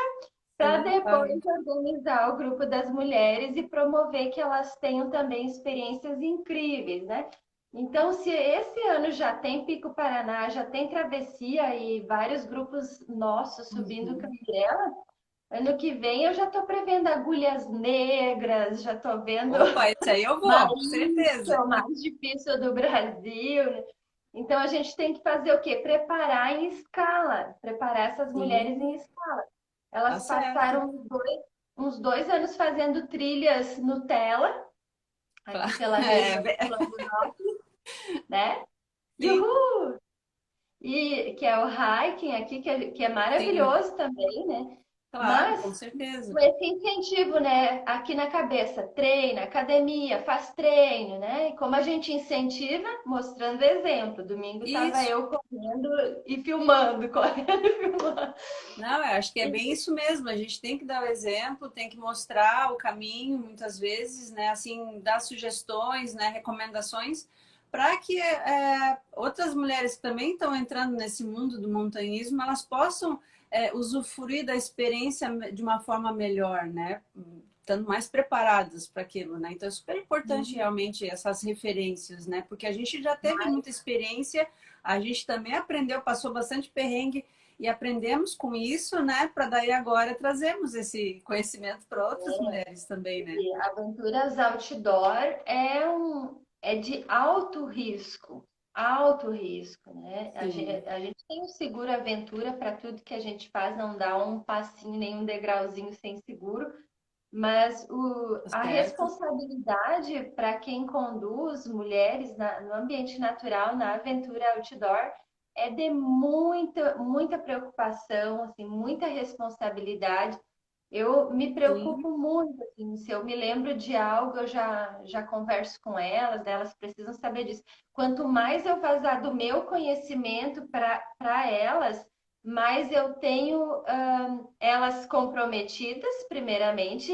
para sim, depois claro. organizar o grupo das mulheres e promover que elas tenham também experiências incríveis, né? Então, se esse ano já tem Pico Paraná, já tem travessia e vários grupos nossos subindo Uhum. Canguera, ano que vem eu já estou prevendo agulhas negras, já estou vendo Opa, esse aí eu vou, Marins, que é certeza. o mais difícil do Brasil, né? Então, a gente tem que fazer o quê? Preparar em escala, preparar essas mulheres Sim, em escala. tá Elas certo. passaram uns 2 anos fazendo trilhas Nutella, aqui pela região de Florianópolis, né? Sim, Uhul! E que é o hiking aqui, que é sim, maravilhoso também, né? claro, com Mas com certeza. esse incentivo, né, aqui na cabeça, treina, academia, faz treino, né? E como a gente incentiva, mostrando exemplo. Domingo estava Isso. eu correndo e filmando, correndo e filmando. Não, eu acho que é bem isso mesmo. A gente tem que dar o exemplo, tem que mostrar o caminho, muitas vezes, né? Assim, dar sugestões, né? Recomendações, para que outras mulheres que também estão entrando nesse mundo do montanhismo, elas possam usufruir da experiência de uma forma melhor, né? Estando mais preparadas para aquilo, né? Então é super importante realmente essas referências, né? Porque a gente já teve muita experiência, a gente também aprendeu, passou bastante perrengue e aprendemos com isso, né? Para daí agora trazermos esse conhecimento para outras mulheres também, né? E aventuras outdoor é de alto risco, né? A Sim, gente, a gente tem um seguro aventura para tudo que a gente faz, não dá um passinho, nem um degrauzinho sem seguro, mas tá a certo. responsabilidade para quem conduz mulheres no ambiente natural, na aventura outdoor, é de muita, muita preocupação, assim, muita responsabilidade. Eu me Sim, preocupo muito, assim, se eu me lembro de algo, eu já converso com elas, né? Elas precisam saber disso. Quanto mais eu vazar do meu conhecimento para elas, mais eu tenho elas comprometidas, primeiramente,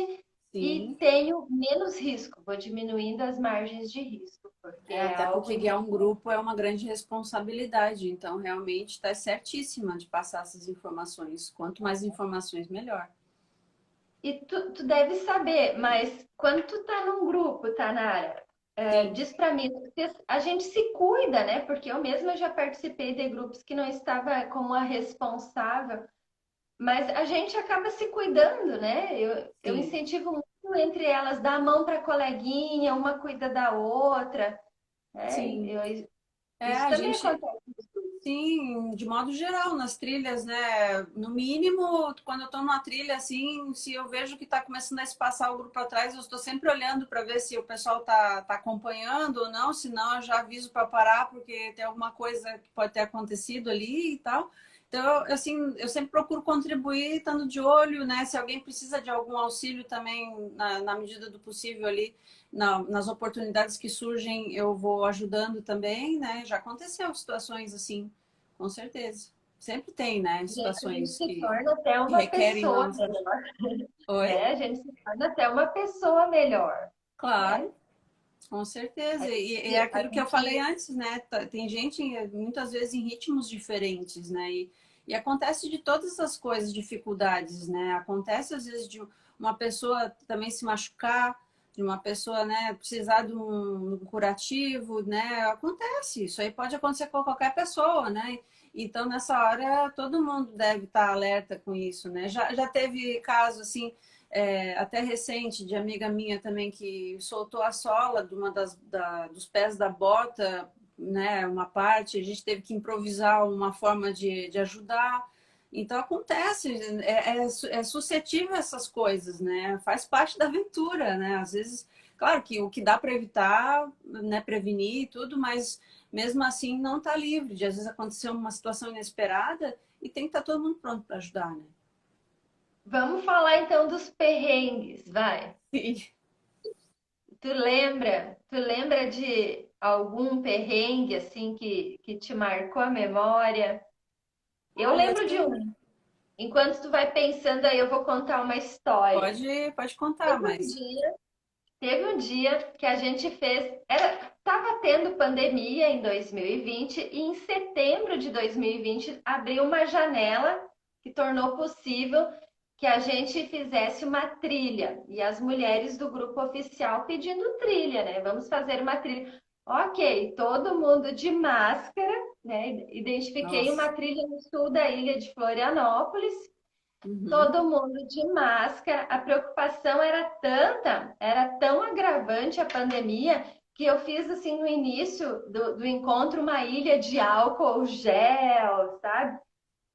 e Sim. tenho menos risco. Vou diminuindo as margens de risco, porque É, é até algo porque guiar um importante. grupo é uma grande responsabilidade, então realmente está certíssima de passar essas informações. Quanto mais informações, melhor. E tu deve saber, mas quando tu tá num grupo, tá, Nara? Sim, Diz pra mim, porque a gente se cuida, né? Porque eu mesma já participei de grupos que não estava como a responsável, mas a gente acaba se cuidando, né? Eu sim, incentivo muito entre elas, dar a mão para coleguinha, uma cuida da outra, né? sim. É, Isso a também gente, acontece. sim, de modo geral, nas trilhas, né? No mínimo, quando eu estou numa trilha, assim, se eu vejo que está começando a espaçar o grupo para trás, eu estou sempre olhando para ver se o pessoal tá acompanhando ou não, senão eu já aviso para parar, porque tem alguma coisa que pode ter acontecido ali e tal. Então, assim, eu sempre procuro contribuir, estando de olho, né? Se alguém precisa de algum auxílio também, na medida do possível ali, nas oportunidades que surgem, eu vou ajudando também, né? Já aconteceu situações assim, com certeza. Sempre tem, né? A gente Situações se torna até que uma requerem pessoa nossa. melhor, Oi? né? A gente se torna até uma pessoa melhor, né? Claro, com certeza. E é A aquilo que eu falei gente antes, né? Tem gente muitas vezes em ritmos diferentes, né? E acontece de todas as coisas, dificuldades, né? Acontece às vezes de uma pessoa também se machucar, de uma pessoa, né, precisar de um curativo, né? Acontece, isso aí pode acontecer com qualquer pessoa, né? Então, nessa hora, todo mundo deve estar alerta com isso, né? Já teve caso, assim, até recente, de amiga minha também que soltou a sola de uma dos pés da bota, né, uma parte, a gente teve que improvisar uma forma de ajudar. Então acontece, é suscetível a essas coisas, né? Faz parte da aventura, né? Às vezes, claro que o que dá para evitar, né, prevenir e tudo, mas mesmo assim não está livre de às vezes acontecer uma situação inesperada e tem que estar todo mundo pronto para ajudar, né? Vamos falar então dos perrengues, vai. Sim. Tu lembra de algum perrengue assim que te marcou a memória? Eu Olha, lembro de assim, um. Enquanto tu vai pensando aí, eu vou contar uma história. pode contar, Teve um mas dia, teve um dia que a gente fez, tava tendo pandemia em 2020 e em setembro de 2020 abriu uma janela que tornou possível que a gente fizesse uma trilha. E as mulheres do grupo oficial pedindo trilha, né? Vamos fazer uma trilha. Ok, todo mundo de máscara, né? Identifiquei uma nossa. trilha no sul da ilha de Florianópolis, Uhum. todo mundo de máscara. A preocupação era tanta, era tão agravante a pandemia, que eu fiz assim no início do encontro uma ilha de álcool gel, sabe?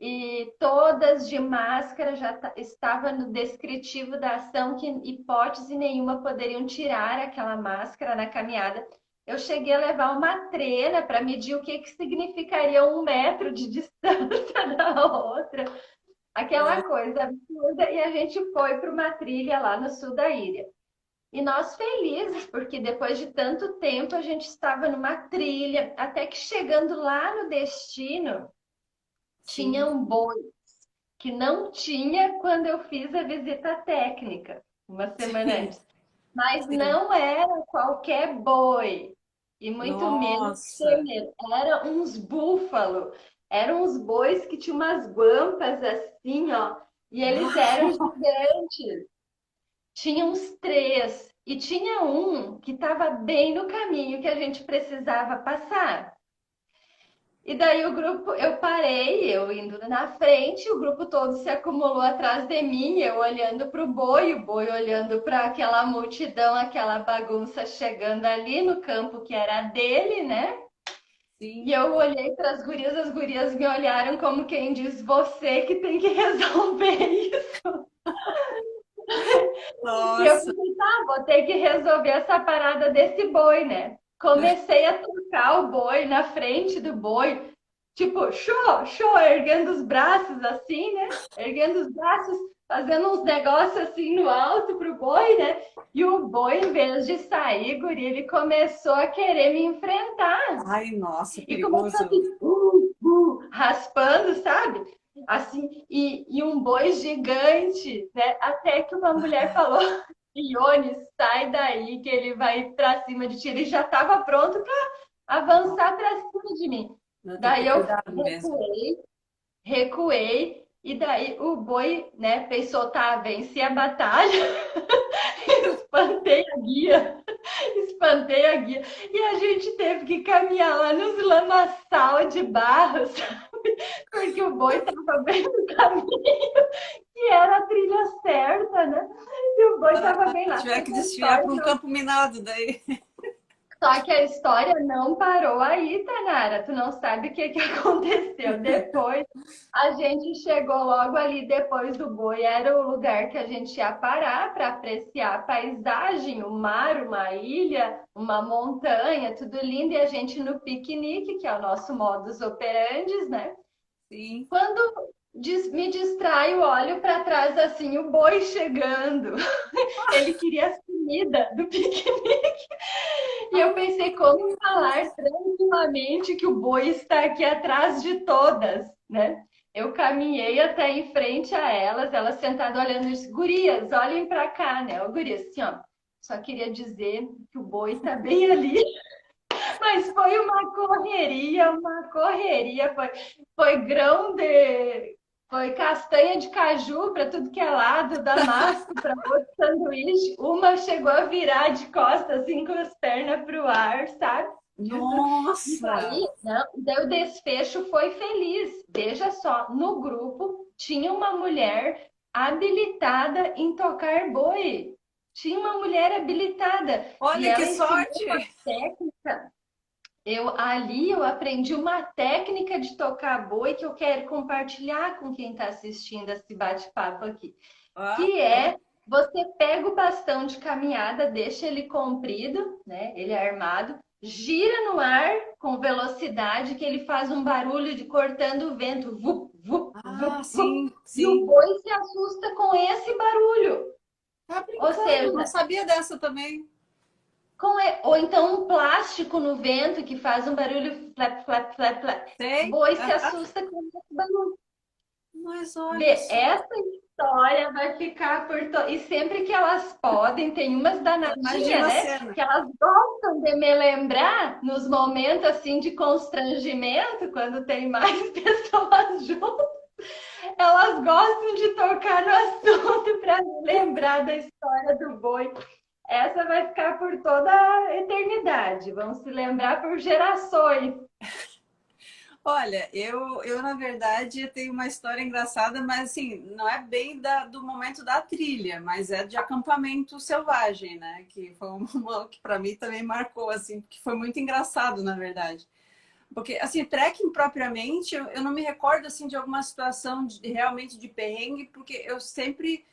E todas de máscara já estava no descritivo da ação que hipótese nenhuma poderiam tirar aquela máscara na caminhada. Eu cheguei a levar uma trena para medir o que, que significaria 1 metro de distância da outra, aquela coisa absurda, e a gente foi para uma trilha lá no sul da ilha. E nós felizes, porque depois de tanto tempo a gente estava numa trilha, até que chegando lá no destino, tinha Sim. um boi que não tinha quando eu fiz a visita técnica, uma semana Sim. antes. Mas Sim. não era qualquer boi, e muito menos Nossa. terneiro. Eram uns búfalo, eram uns bois que tinham umas guampas assim, ó, e eles eram gigantes. Tinha uns três, e tinha um que estava bem no caminho que a gente precisava passar. E daí o grupo, eu parei, eu indo na frente, o grupo todo se acumulou atrás de mim, eu olhando para o boi olhando para aquela multidão, aquela bagunça chegando ali no campo que era dele, né? E Sim. eu olhei para as gurias me olharam como quem diz, você que tem que resolver isso. E eu Nossa. pensei, tá, vou ter que resolver essa parada desse boi, né? Comecei a tocar o boi na frente do boi, tipo, show, show, erguendo os braços assim, né? Erguendo os braços, fazendo uns negócios assim no alto pro boi, né? E o boi, em vez de sair, guri, ele começou a querer me enfrentar. Ai, nossa, E começou perigoso. assim, raspando, sabe? assim, e um boi gigante, né? Até que uma mulher falou, Ione, sai daí que ele vai para cima de ti. Ele já estava pronto para avançar para cima de mim. Não, tem que Daí ter eu cuidado mesmo. recuei, e daí o boi, né, pensou, tá, venci a batalha, espantei a guia, espantei a guia. E a gente teve que caminhar lá nos lamaçal de barro, sabe? Porque o boi estava bem no caminho, que era a trilha certa, né? E o boi estava bem lá. Tiver que desfiar para um campo minado daí. Só que a história não parou aí, Tanara. Tu não sabe o que que aconteceu depois. A gente chegou logo ali depois do boi. Era o lugar que a gente ia parar para apreciar a paisagem, o mar, uma ilha, uma montanha, tudo lindo. E a gente no piquenique, que é o nosso modus operandi, né? Sim. Quando me distraio, olho para trás assim, o boi chegando. Ele queria a comida do piquenique. E eu pensei, como falar tranquilamente que o boi está aqui atrás de todas, né? Eu caminhei até em frente a elas sentadas olhando e disse, gurias, olhem para cá, né? O gurias, assim, ó, só queria dizer que o boi está bem ali. Mas foi uma correria, foi grão de. Foi castanha de caju para tudo que é lado, damasco para outro sanduíche. Uma chegou a virar de costas, assim, com as pernas para o ar, sabe? E Nossa! daí, não, daí o desfecho foi feliz. Veja só, no grupo tinha uma mulher habilitada em tocar boi. Tinha uma mulher habilitada e Olha que ela ensinou uma sorte! técnica. Eu aprendi uma técnica de tocar boi que eu quero compartilhar com quem está assistindo esse bate-papo aqui, Ah, que é você pega o bastão de caminhada, deixa ele comprido, né? Ele é armado, gira no ar com velocidade que ele faz um barulho de cortando o vento, vup, vup, ah, vup, vup, sim, e o sim. boi se assusta com esse barulho. Tá Ou brincando, não seja, sabia dessa também. ou então um plástico no vento que faz um barulho flap, flap, flap, flap. Sei. Boi se Aham. assusta com esse barulho. Mas olha Vê, só, essa história vai ficar por E sempre que elas podem, tem umas danadinhas, imagina a né? cena. Que elas gostam de me lembrar nos momentos assim de constrangimento, quando tem mais pessoas juntas. Elas gostam de tocar no assunto para me lembrar da história do boi. Essa vai ficar por toda a eternidade. Vão se lembrar por gerações. Olha, eu na verdade tenho uma história engraçada, mas assim, não é bem do momento da trilha, mas é de acampamento selvagem, né? Que foi uma que para mim também marcou, assim, porque foi muito engraçado, na verdade. Porque, assim, trekking propriamente, eu não me recordo, assim, de alguma situação realmente de perrengue, porque eu sempre,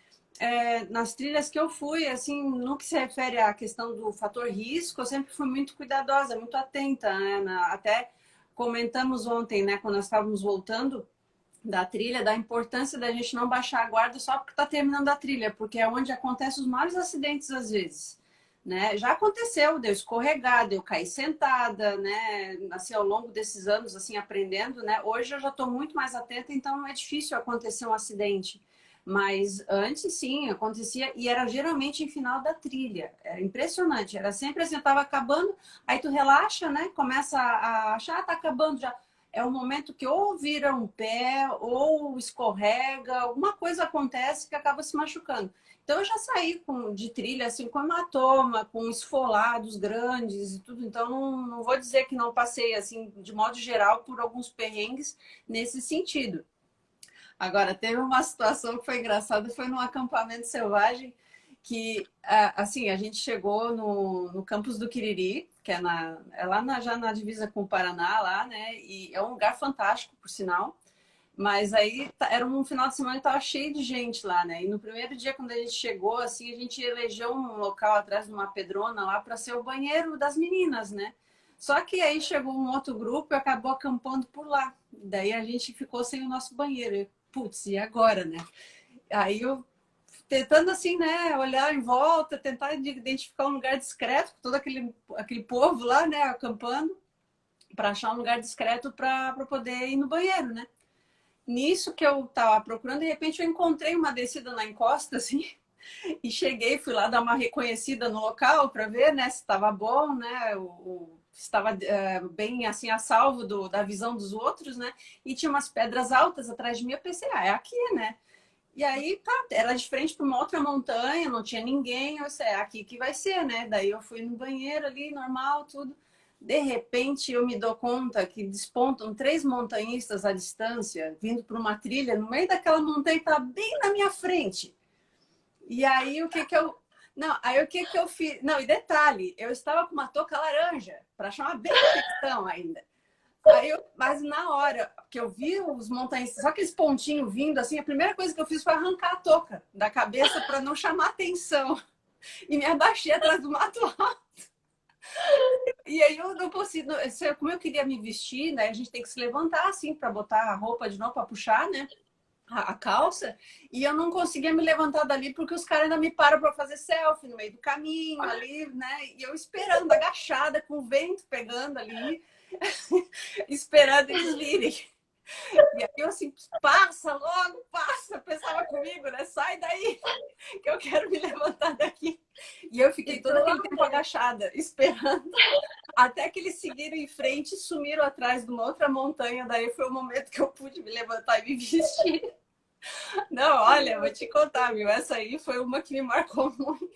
nas trilhas que eu fui, assim, no que se refere à questão do fator risco, eu sempre fui muito cuidadosa, muito atenta, né? Até comentamos ontem, né, quando nós estávamos voltando da trilha, da importância da gente não baixar a guarda só porque está terminando a trilha, porque é onde acontecem os maiores acidentes às vezes. Né? Já aconteceu de eu escorregar, de eu cair sentada, né? Assim, ao longo desses anos, assim, aprendendo, né? Hoje eu já estou muito mais atenta, então não é difícil acontecer um acidente. Mas antes, sim, acontecia e era geralmente em final da trilha. Era impressionante, era sempre assim, eu estava acabando, aí tu relaxa, né? Começa a achar, ah, tá acabando já. É um momento que ou vira um pé, ou escorrega, alguma coisa acontece que acaba se machucando. Então eu já saí de trilha assim com hematoma, com esfolados grandes e tudo. Então não vou dizer que não passei assim de modo geral por alguns perrengues nesse sentido. Agora teve uma situação que foi engraçada, foi num acampamento selvagem que assim a gente chegou no campus do Quiriri, que é lá já na divisa com o Paraná lá, né? E é um lugar fantástico, por sinal. Mas aí era um final de semana que tava cheio de gente lá, né? E no primeiro dia, quando a gente chegou, assim, a gente elegeu um local atrás de uma pedrona lá para ser o banheiro das meninas, né? Só que aí chegou um outro grupo e acabou acampando por lá. Daí a gente ficou sem o nosso banheiro. E, putz, e agora, né? Aí eu tentando assim, né, olhar em volta, tentar identificar um lugar discreto, com todo aquele povo lá, né, acampando, para achar um lugar discreto para poder ir no banheiro, né? nisso que eu tava procurando, de repente eu encontrei uma descida na encosta, assim, e cheguei, fui lá dar uma reconhecida no local para ver, né, se estava bom, né, se estava bem assim a salvo da visão dos outros, né, e tinha umas pedras altas atrás de mim, eu pensei, ah, é aqui, né. E aí, tá, era de frente para uma outra montanha, não tinha ninguém, eu disse, é aqui que vai ser, né. Daí eu fui no banheiro ali, normal, tudo. De repente, eu me dou conta que despontam 3 montanhistas à distância, vindo por uma trilha, no meio daquela montanha que está bem na minha frente. E aí, o que que eu... Não, aí o que que eu fiz? Não, e detalhe, eu estava com uma touca laranja, para chamar bem atenção ainda. Mas na hora que eu vi os montanhistas, só aqueles pontinhos vindo assim, a primeira coisa que eu fiz foi arrancar a touca da cabeça para não chamar atenção. E me abaixei atrás do mato alto. E aí eu não consigo, como eu queria me vestir, né? A gente tem que se levantar assim para botar a roupa de novo para puxar, né? A calça, e eu não conseguia me levantar dali porque os caras ainda me param para fazer selfie no meio do caminho ali, né? E eu esperando, agachada, com o vento pegando ali, esperando eles virem. E aí eu assim, passa logo, passa, pensava comigo, né? Sai daí, que eu quero me levantar daqui. E eu fiquei todo aquele tempo agachada, esperando, até que eles seguiram em frente e sumiram atrás de uma outra montanha. Daí foi o momento que eu pude me levantar e me vestir. Não, olha, vou te contar, viu? Essa aí foi uma que me marcou muito.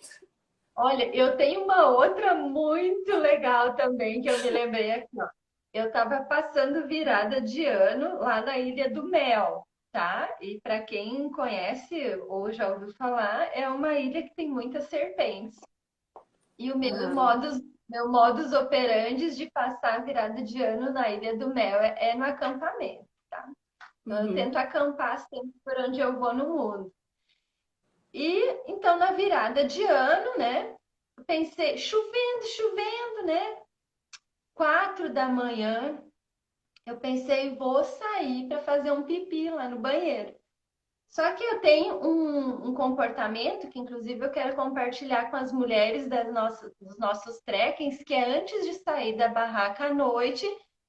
Olha, eu tenho uma outra muito legal também que eu me lembrei aqui, ó. Eu estava passando virada de ano lá na Ilha do Mel, tá? E para quem conhece ou já ouviu falar, é uma ilha que tem muitas serpentes. E o Ah, meu modus operandi de passar a virada de ano na Ilha do Mel é no acampamento, tá? Então eu uhum. tento acampar sempre por onde eu vou no mundo. E então na virada de ano, né? Eu pensei, chovendo, chovendo, né? 4 da manhã, eu pensei, vou sair para fazer um pipi lá no banheiro. Só que eu tenho um comportamento que, inclusive, eu quero compartilhar com as mulheres dos nossos trekkings, que é antes de sair da barraca à noite,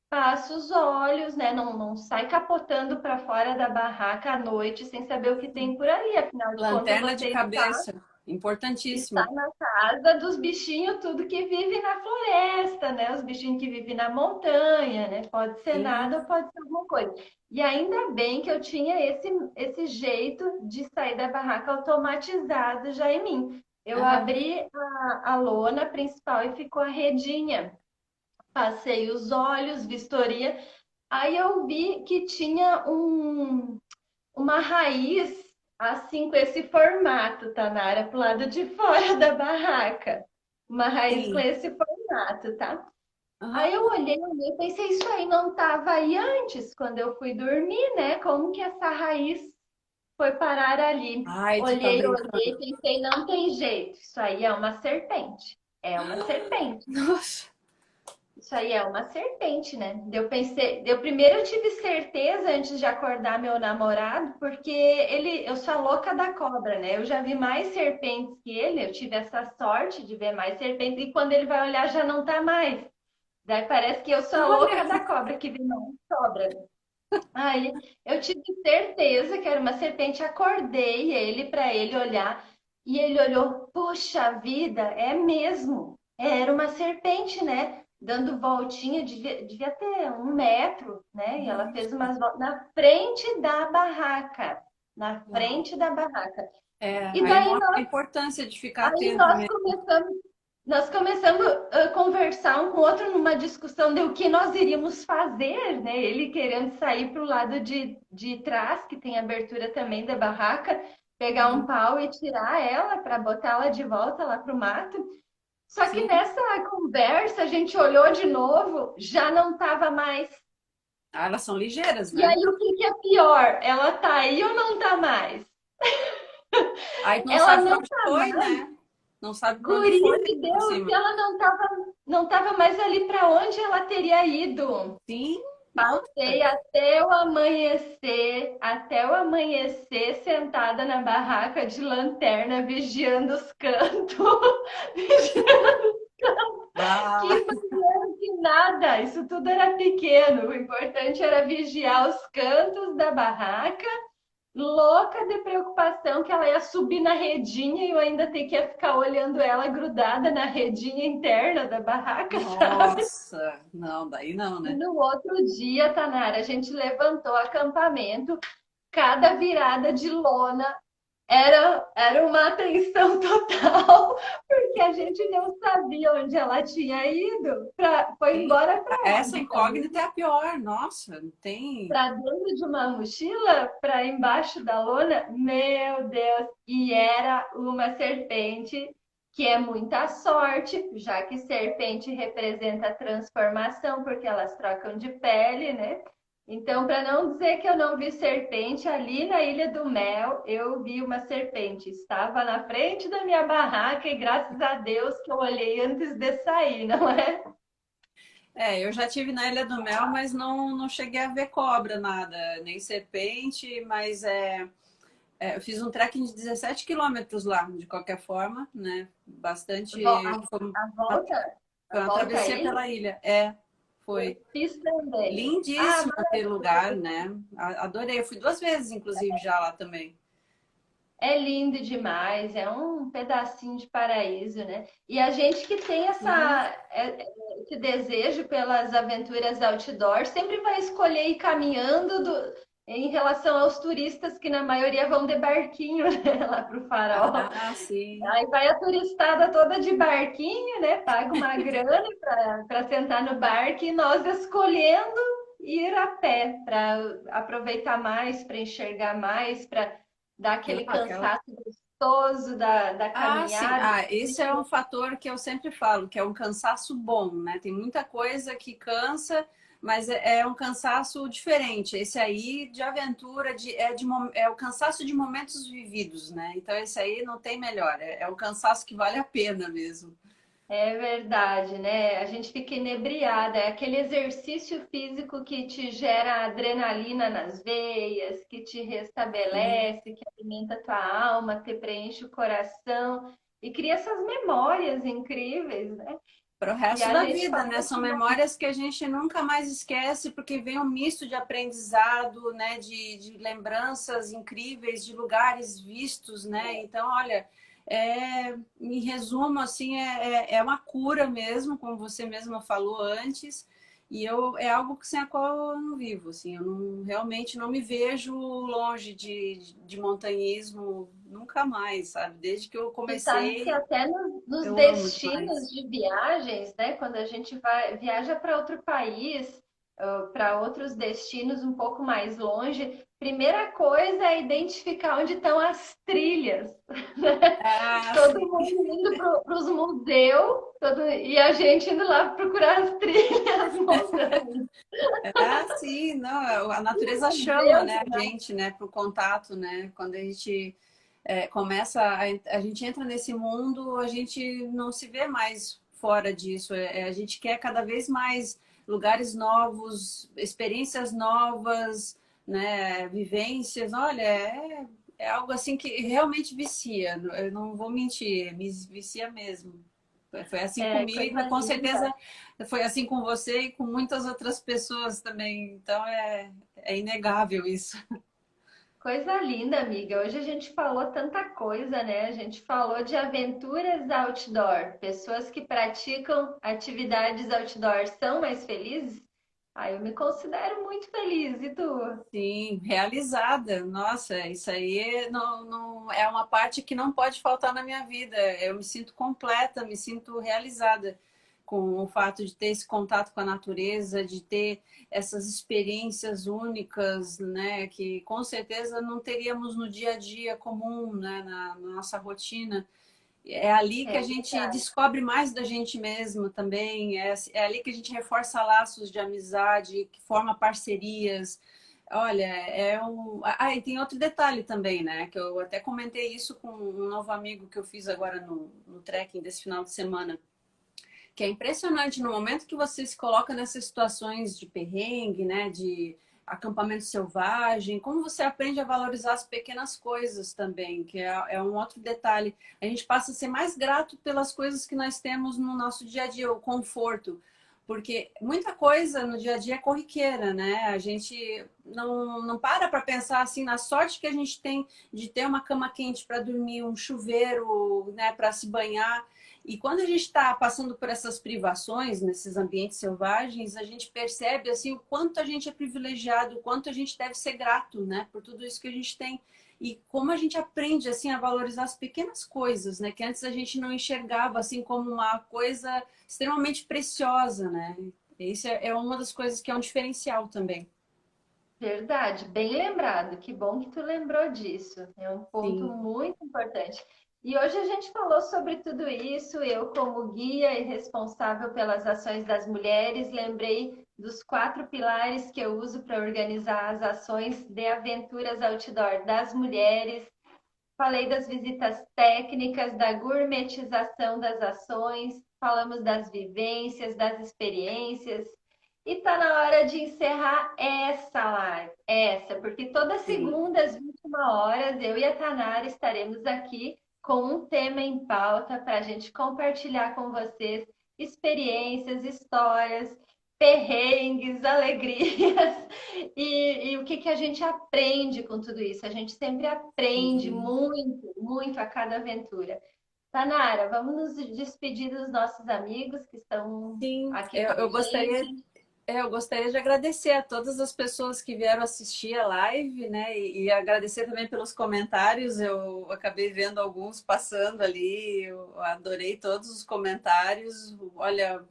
passa os olhos, né? Não sai capotando para fora da barraca à noite sem saber o que tem por ali. Afinal de contas, Lanterna de você cabeça, está importantíssimo. na casa dos bichinhos, tudo que vive na floresta, né? Os bichinhos que vivem na montanha, né? Pode ser nada ou Isso. pode ser alguma coisa. E ainda bem que eu tinha esse jeito de sair da barraca automatizado já em mim. Eu Aham. abri a lona principal e ficou a redinha. Passei os olhos, vistoria. Aí eu vi que tinha uma raiz assim com esse formato, Tanara, pro lado de fora da barraca. Uma raiz com Sim. esse formato, tá? Aí Aham. eu olhei, pensei, isso aí não estava aí antes, quando eu fui dormir, né? Como que essa raiz foi parar ali? Ai, tu tá Olhei, brincando. pensei, não tem jeito, isso aí é uma serpente. É uma serpente. Nossa. Isso aí é uma serpente, né? Eu primeiro eu tive certeza antes de acordar meu namorado, porque eu sou a louca da cobra, né? Eu já vi mais serpentes que ele, eu tive essa sorte de ver mais serpentes, e quando ele vai olhar já não tá mais. Daí parece que eu sou a louca Olha. da cobra que vê mais cobra. Aí eu tive certeza que era uma serpente, acordei ele para ele olhar, e ele olhou, poxa vida, é mesmo. Era uma serpente, né? Dando voltinha, devia ter 1 metro, né? E ela fez umas voltas na frente da barraca. Na Uau. frente da barraca. É, E aí daí mostra a nós, importância de ficar aí atento nós mesmo. começamos nós começamos a conversar um com o outro numa discussão de o que nós iríamos fazer, né? Ele querendo sair para o lado de trás, que tem abertura também da barraca, pegar um Uhum. pau e tirar ela para botá-la de volta lá para o mato. Só que Sim. nessa conversa a gente olhou de novo, já não estava mais. Ah, elas são ligeiras, E né? aí o que que é pior? Ela tá aí ou não tá mais? Aí tu não Ela sabe pra não onde tá foi, mais. né? Não sabe pra onde foi, Guria de por Deus, cima. se ela não tava mais ali, para onde ela teria ido? Sim, Passei nossa. até o amanhecer, sentada na barraca de lanterna, vigiando os cantos. Ah, Que banheiro que nada! Isso tudo era pequeno. O importante era vigiar os cantos da barraca, louca de preocupação que ela ia subir na redinha e eu ainda ter que ficar olhando ela grudada na redinha interna da barraca, sabe? nossa, não, daí não, E né? no outro dia, Tanara, a gente levantou acampamento, cada virada de lona era uma atenção total, porque a gente não sabia onde ela tinha ido. Foi Sim. embora para Essa onde? incógnita é a pior, nossa, não tem. Para dentro de uma mochila, para embaixo da lona? Meu Deus! E era uma serpente, que é muita sorte, já que serpente representa transformação, porque elas trocam de pele, né? Então, para não dizer que eu não vi serpente, ali na Ilha do Mel, eu vi uma serpente. Estava na frente da minha barraca e graças a Deus que eu olhei antes de sair, não é? É, eu já tive na Ilha do Mel, mas não cheguei a ver cobra, nada, nem serpente, mas eu fiz um trekking de 17 quilômetros lá, de qualquer forma, né? Bastante. A, Foi a uma, volta, foi a uma volta travessia aí, pela ilha. É, eu foi fiz também. Ah, lindíssimo aquele lugar, né? Adorei. Eu fui 2 vezes, inclusive, já lá também. é lindo demais, é um pedacinho de paraíso, né? E a gente que tem Sim. esse desejo pelas aventuras outdoor sempre vai escolher ir caminhando em relação aos turistas que na maioria vão de barquinho, né, lá para o farol. Ah, sim. Aí vai a turistada toda de barquinho, né? Paga uma grana para sentar no barco e nós escolhendo ir a pé para aproveitar mais, para enxergar mais, para dar Não, aquele aquela cansaço gostoso da Ah, sim. caminhada. Ah, esse é um fator que eu sempre falo, que é um cansaço bom, né? Tem muita coisa que cansa, mas é um cansaço diferente. Esse aí de aventura, é o cansaço de momentos vividos, né? Então esse aí não tem melhor. É um cansaço que vale a pena mesmo. É verdade, né? A gente fica inebriada. É aquele exercício físico que te gera adrenalina nas veias, que te Sim. restabelece, que alimenta a tua alma, que preenche o coração e cria essas memórias incríveis, né? Para o E resto a da gente vida, né? falou São que memórias que a gente nunca mais esquece, porque vem um misto de aprendizado, né? De lembranças incríveis, de lugares vistos, né? Então, olha, em resumo, assim, é uma cura mesmo, como você mesma falou antes, e é algo sem a qual eu não vivo, assim, eu realmente não me vejo longe de montanhismo nunca mais, sabe? Desde que eu tu sabe que comecei, até nos eu amo demais. destinos de viagens, né? Quando a gente viaja para outro país, para outros destinos um pouco mais longe, primeira coisa é identificar onde estão as trilhas. Ah, Todo sim. mundo indo para os museus, e a gente indo lá procurar as trilhas, montanhas. Ah, sim, não, a natureza chama, Museu, né, a gente, né, para o contato, né, quando a gente começa, a gente entra nesse mundo, a gente não se vê mais fora disso, a gente quer cada vez mais lugares novos, experiências novas, né, vivências, olha, é algo assim que realmente vicia, eu não vou mentir, me vicia mesmo. Foi assim comigo coisa e com linda. certeza foi assim com você e com muitas outras pessoas também. Então é inegável isso. Coisa linda, amiga. Hoje a gente falou tanta coisa, né? A gente falou de aventuras outdoor. Pessoas que praticam atividades outdoor são mais felizes? Ah, eu me considero muito feliz. E tu? Sim, realizada. Nossa, isso aí não é uma parte que não pode faltar na minha vida. Eu me sinto completa, me sinto realizada com o fato de ter esse contato com a natureza, de ter essas experiências únicas, né, que com certeza não teríamos no dia a dia comum, né, na nossa rotina. É ali que É a gente verdade. descobre mais da gente mesmo também. É ali que a gente reforça laços de amizade, que forma parcerias. Olha, e tem outro detalhe também, né? Que eu até comentei isso com um novo amigo que eu fiz agora no trekking desse final de semana. Que é impressionante no momento que você se coloca nessas situações de perrengue, né? acampamento selvagem, como você aprende a valorizar as pequenas coisas também, que é um outro detalhe. A gente passa a ser mais grato pelas coisas que nós temos no nosso dia a dia, o conforto. Porque muita coisa no dia a dia é corriqueira, né? A gente não para pensar assim na sorte que a gente tem de ter uma cama quente para dormir, um chuveiro, né, para se banhar. E quando a gente está passando por essas privações nesses ambientes selvagens, a gente percebe assim o quanto a gente é privilegiado, o quanto a gente deve ser grato, né, por tudo isso que a gente tem. E como a gente aprende assim a valorizar as pequenas coisas, né, que antes a gente não enxergava assim como uma coisa extremamente preciosa, né? Isso é uma das coisas que é um diferencial também. Verdade, bem lembrado. Que bom que tu lembrou disso. É um ponto Sim, muito importante. E hoje a gente falou sobre tudo isso. Eu, como guia e responsável pelas ações das mulheres, lembrei dos 4 pilares que eu uso para organizar as ações de aventuras outdoor das mulheres. Falei das visitas técnicas, da gourmetização das ações, falamos das vivências, das experiências. E tá na hora de encerrar essa live, porque toda sim. segunda às 21 horas eu e a Tanara estaremos aqui com um tema em pauta para a gente compartilhar com vocês experiências, histórias, perrengues, alegrias e o que que a gente aprende com tudo isso. A gente sempre aprende Sim. muito, muito a cada aventura. Tanara, vamos nos despedir dos nossos amigos que estão Sim, aqui com a gente. eu gostaria de agradecer a todas as pessoas que vieram assistir a live, né? E agradecer também pelos comentários. Eu acabei vendo alguns passando ali. Eu adorei todos os comentários. Olha,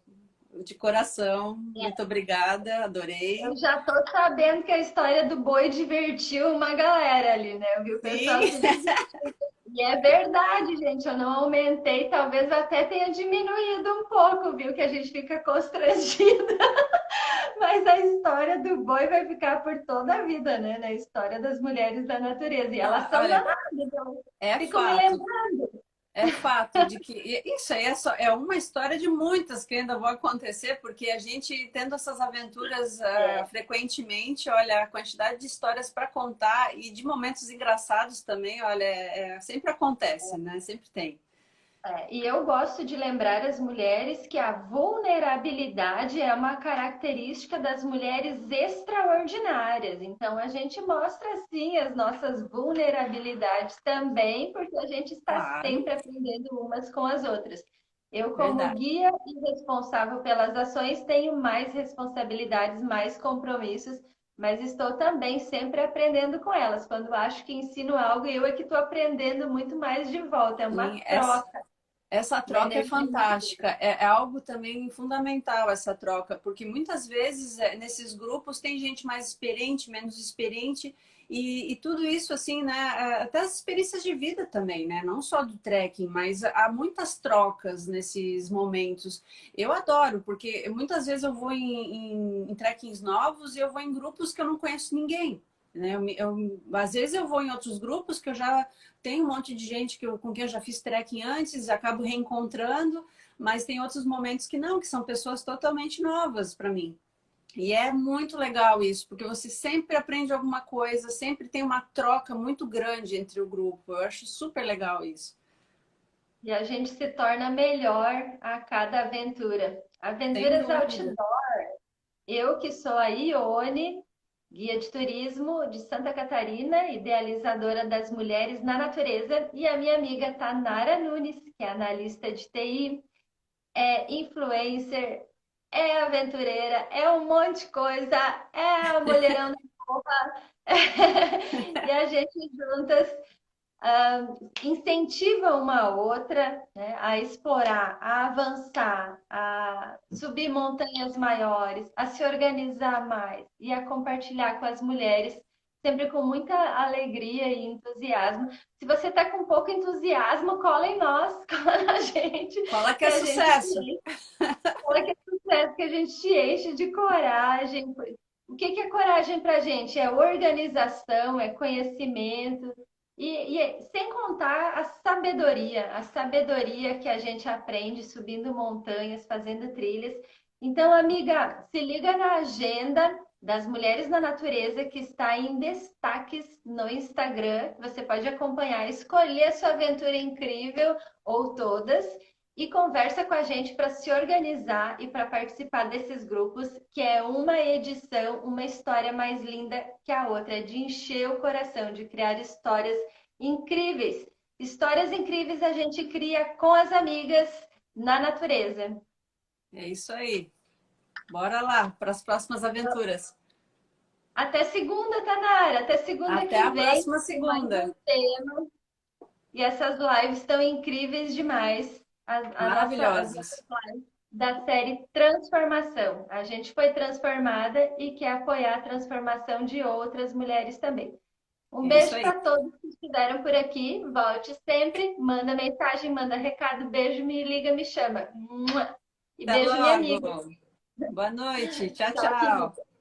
de coração, muito obrigada, Eu adorei. já tô sabendo que a história do boi divertiu uma galera ali, né? Eu vi o pessoal Sim, se divertindo. E é verdade, gente, eu não aumentei, talvez até tenha diminuído um pouco, viu? Que a gente fica constrangida. Mas a história do boi vai ficar por toda a vida, né? Na história das mulheres da natureza. E elas não, são olha, danadas, então é fico me fato. lembrando. É fato de que isso aí é uma história de muitas que ainda vão acontecer, porque a gente tendo essas aventuras É, frequentemente, olha, a quantidade de histórias para contar e de momentos engraçados também, olha, sempre acontece, né? Sempre tem. e eu gosto de lembrar as mulheres que a vulnerabilidade é uma característica das mulheres extraordinárias. Então, a gente mostra, sim, as nossas vulnerabilidades também, porque a gente está Claro, sempre aprendendo umas com as outras. Eu, como verdade. guia e responsável pelas ações, tenho mais responsabilidades, mais compromissos, mas estou também sempre aprendendo com elas. Quando acho que ensino algo, eu é que estou aprendendo muito mais de volta. É uma Sim, troca. essa Uma troca é energia muito fantástica, é algo também fundamental essa troca, porque muitas vezes nesses grupos tem gente mais experiente, menos experiente, e tudo isso assim, né? Até as experiências de vida também, né? Não só do trekking, mas há muitas trocas nesses momentos. Eu adoro, porque muitas vezes eu vou em trekkings novos e eu vou em grupos que eu não conheço ninguém. Né? Às vezes eu vou em outros grupos que eu já tem um monte de gente com quem eu já fiz trekking antes, acabo reencontrando, mas tem outros momentos que não, que são pessoas totalmente novas para mim. E é muito legal isso, porque você sempre aprende alguma coisa, sempre tem uma troca muito grande entre o grupo. Eu acho super legal isso. e a gente se torna melhor a cada aventura. Sem Aventuras dúvida. outdoor. Eu que sou a Ione, guia de turismo de Santa Catarina, idealizadora das mulheres na natureza, e a minha amiga Tanara Nunes, que é analista de TI, é influencer, é aventureira, é um monte de coisa, é o mulherão da porra. E a gente juntas incentiva uma a outra, né, a explorar, a avançar, a subir montanhas maiores, a se organizar mais e a compartilhar com as mulheres, sempre com muita alegria e entusiasmo. Se você está com pouco entusiasmo, cola em nós, cola na gente, Fala que que é a gente sucesso. cola que é sucesso, que a gente te enche de coragem. O que que é coragem para a gente? É organização, é conhecimento, sem contar a sabedoria que a gente aprende subindo montanhas, fazendo trilhas. Então, amiga, se liga na agenda. das Mulheres na Natureza, que está em destaques no Instagram. Você pode acompanhar, escolher a sua aventura incrível ou todas e conversa com a gente para se organizar e para participar desses grupos, que é uma edição, uma história mais linda que a outra, de encher o coração, de criar histórias incríveis. Histórias incríveis a gente cria com as amigas na natureza. É isso aí. Bora lá para as próximas aventuras. Até segunda, Tanara. Até segunda Até que a vem. próxima Com mais um segunda. tema. E essas lives estão incríveis demais. As Maravilhosas. nossas lives da série Transformação. A gente foi transformada e quer apoiar a transformação de outras mulheres também. Um É isso beijo aí. para todos que estiveram por aqui. Volte sempre. Manda mensagem, manda recado. Beijo, me liga, me chama. E Até beijo, minha logo. amiga. Boa noite. Tchau, Tchau, tchau. querida.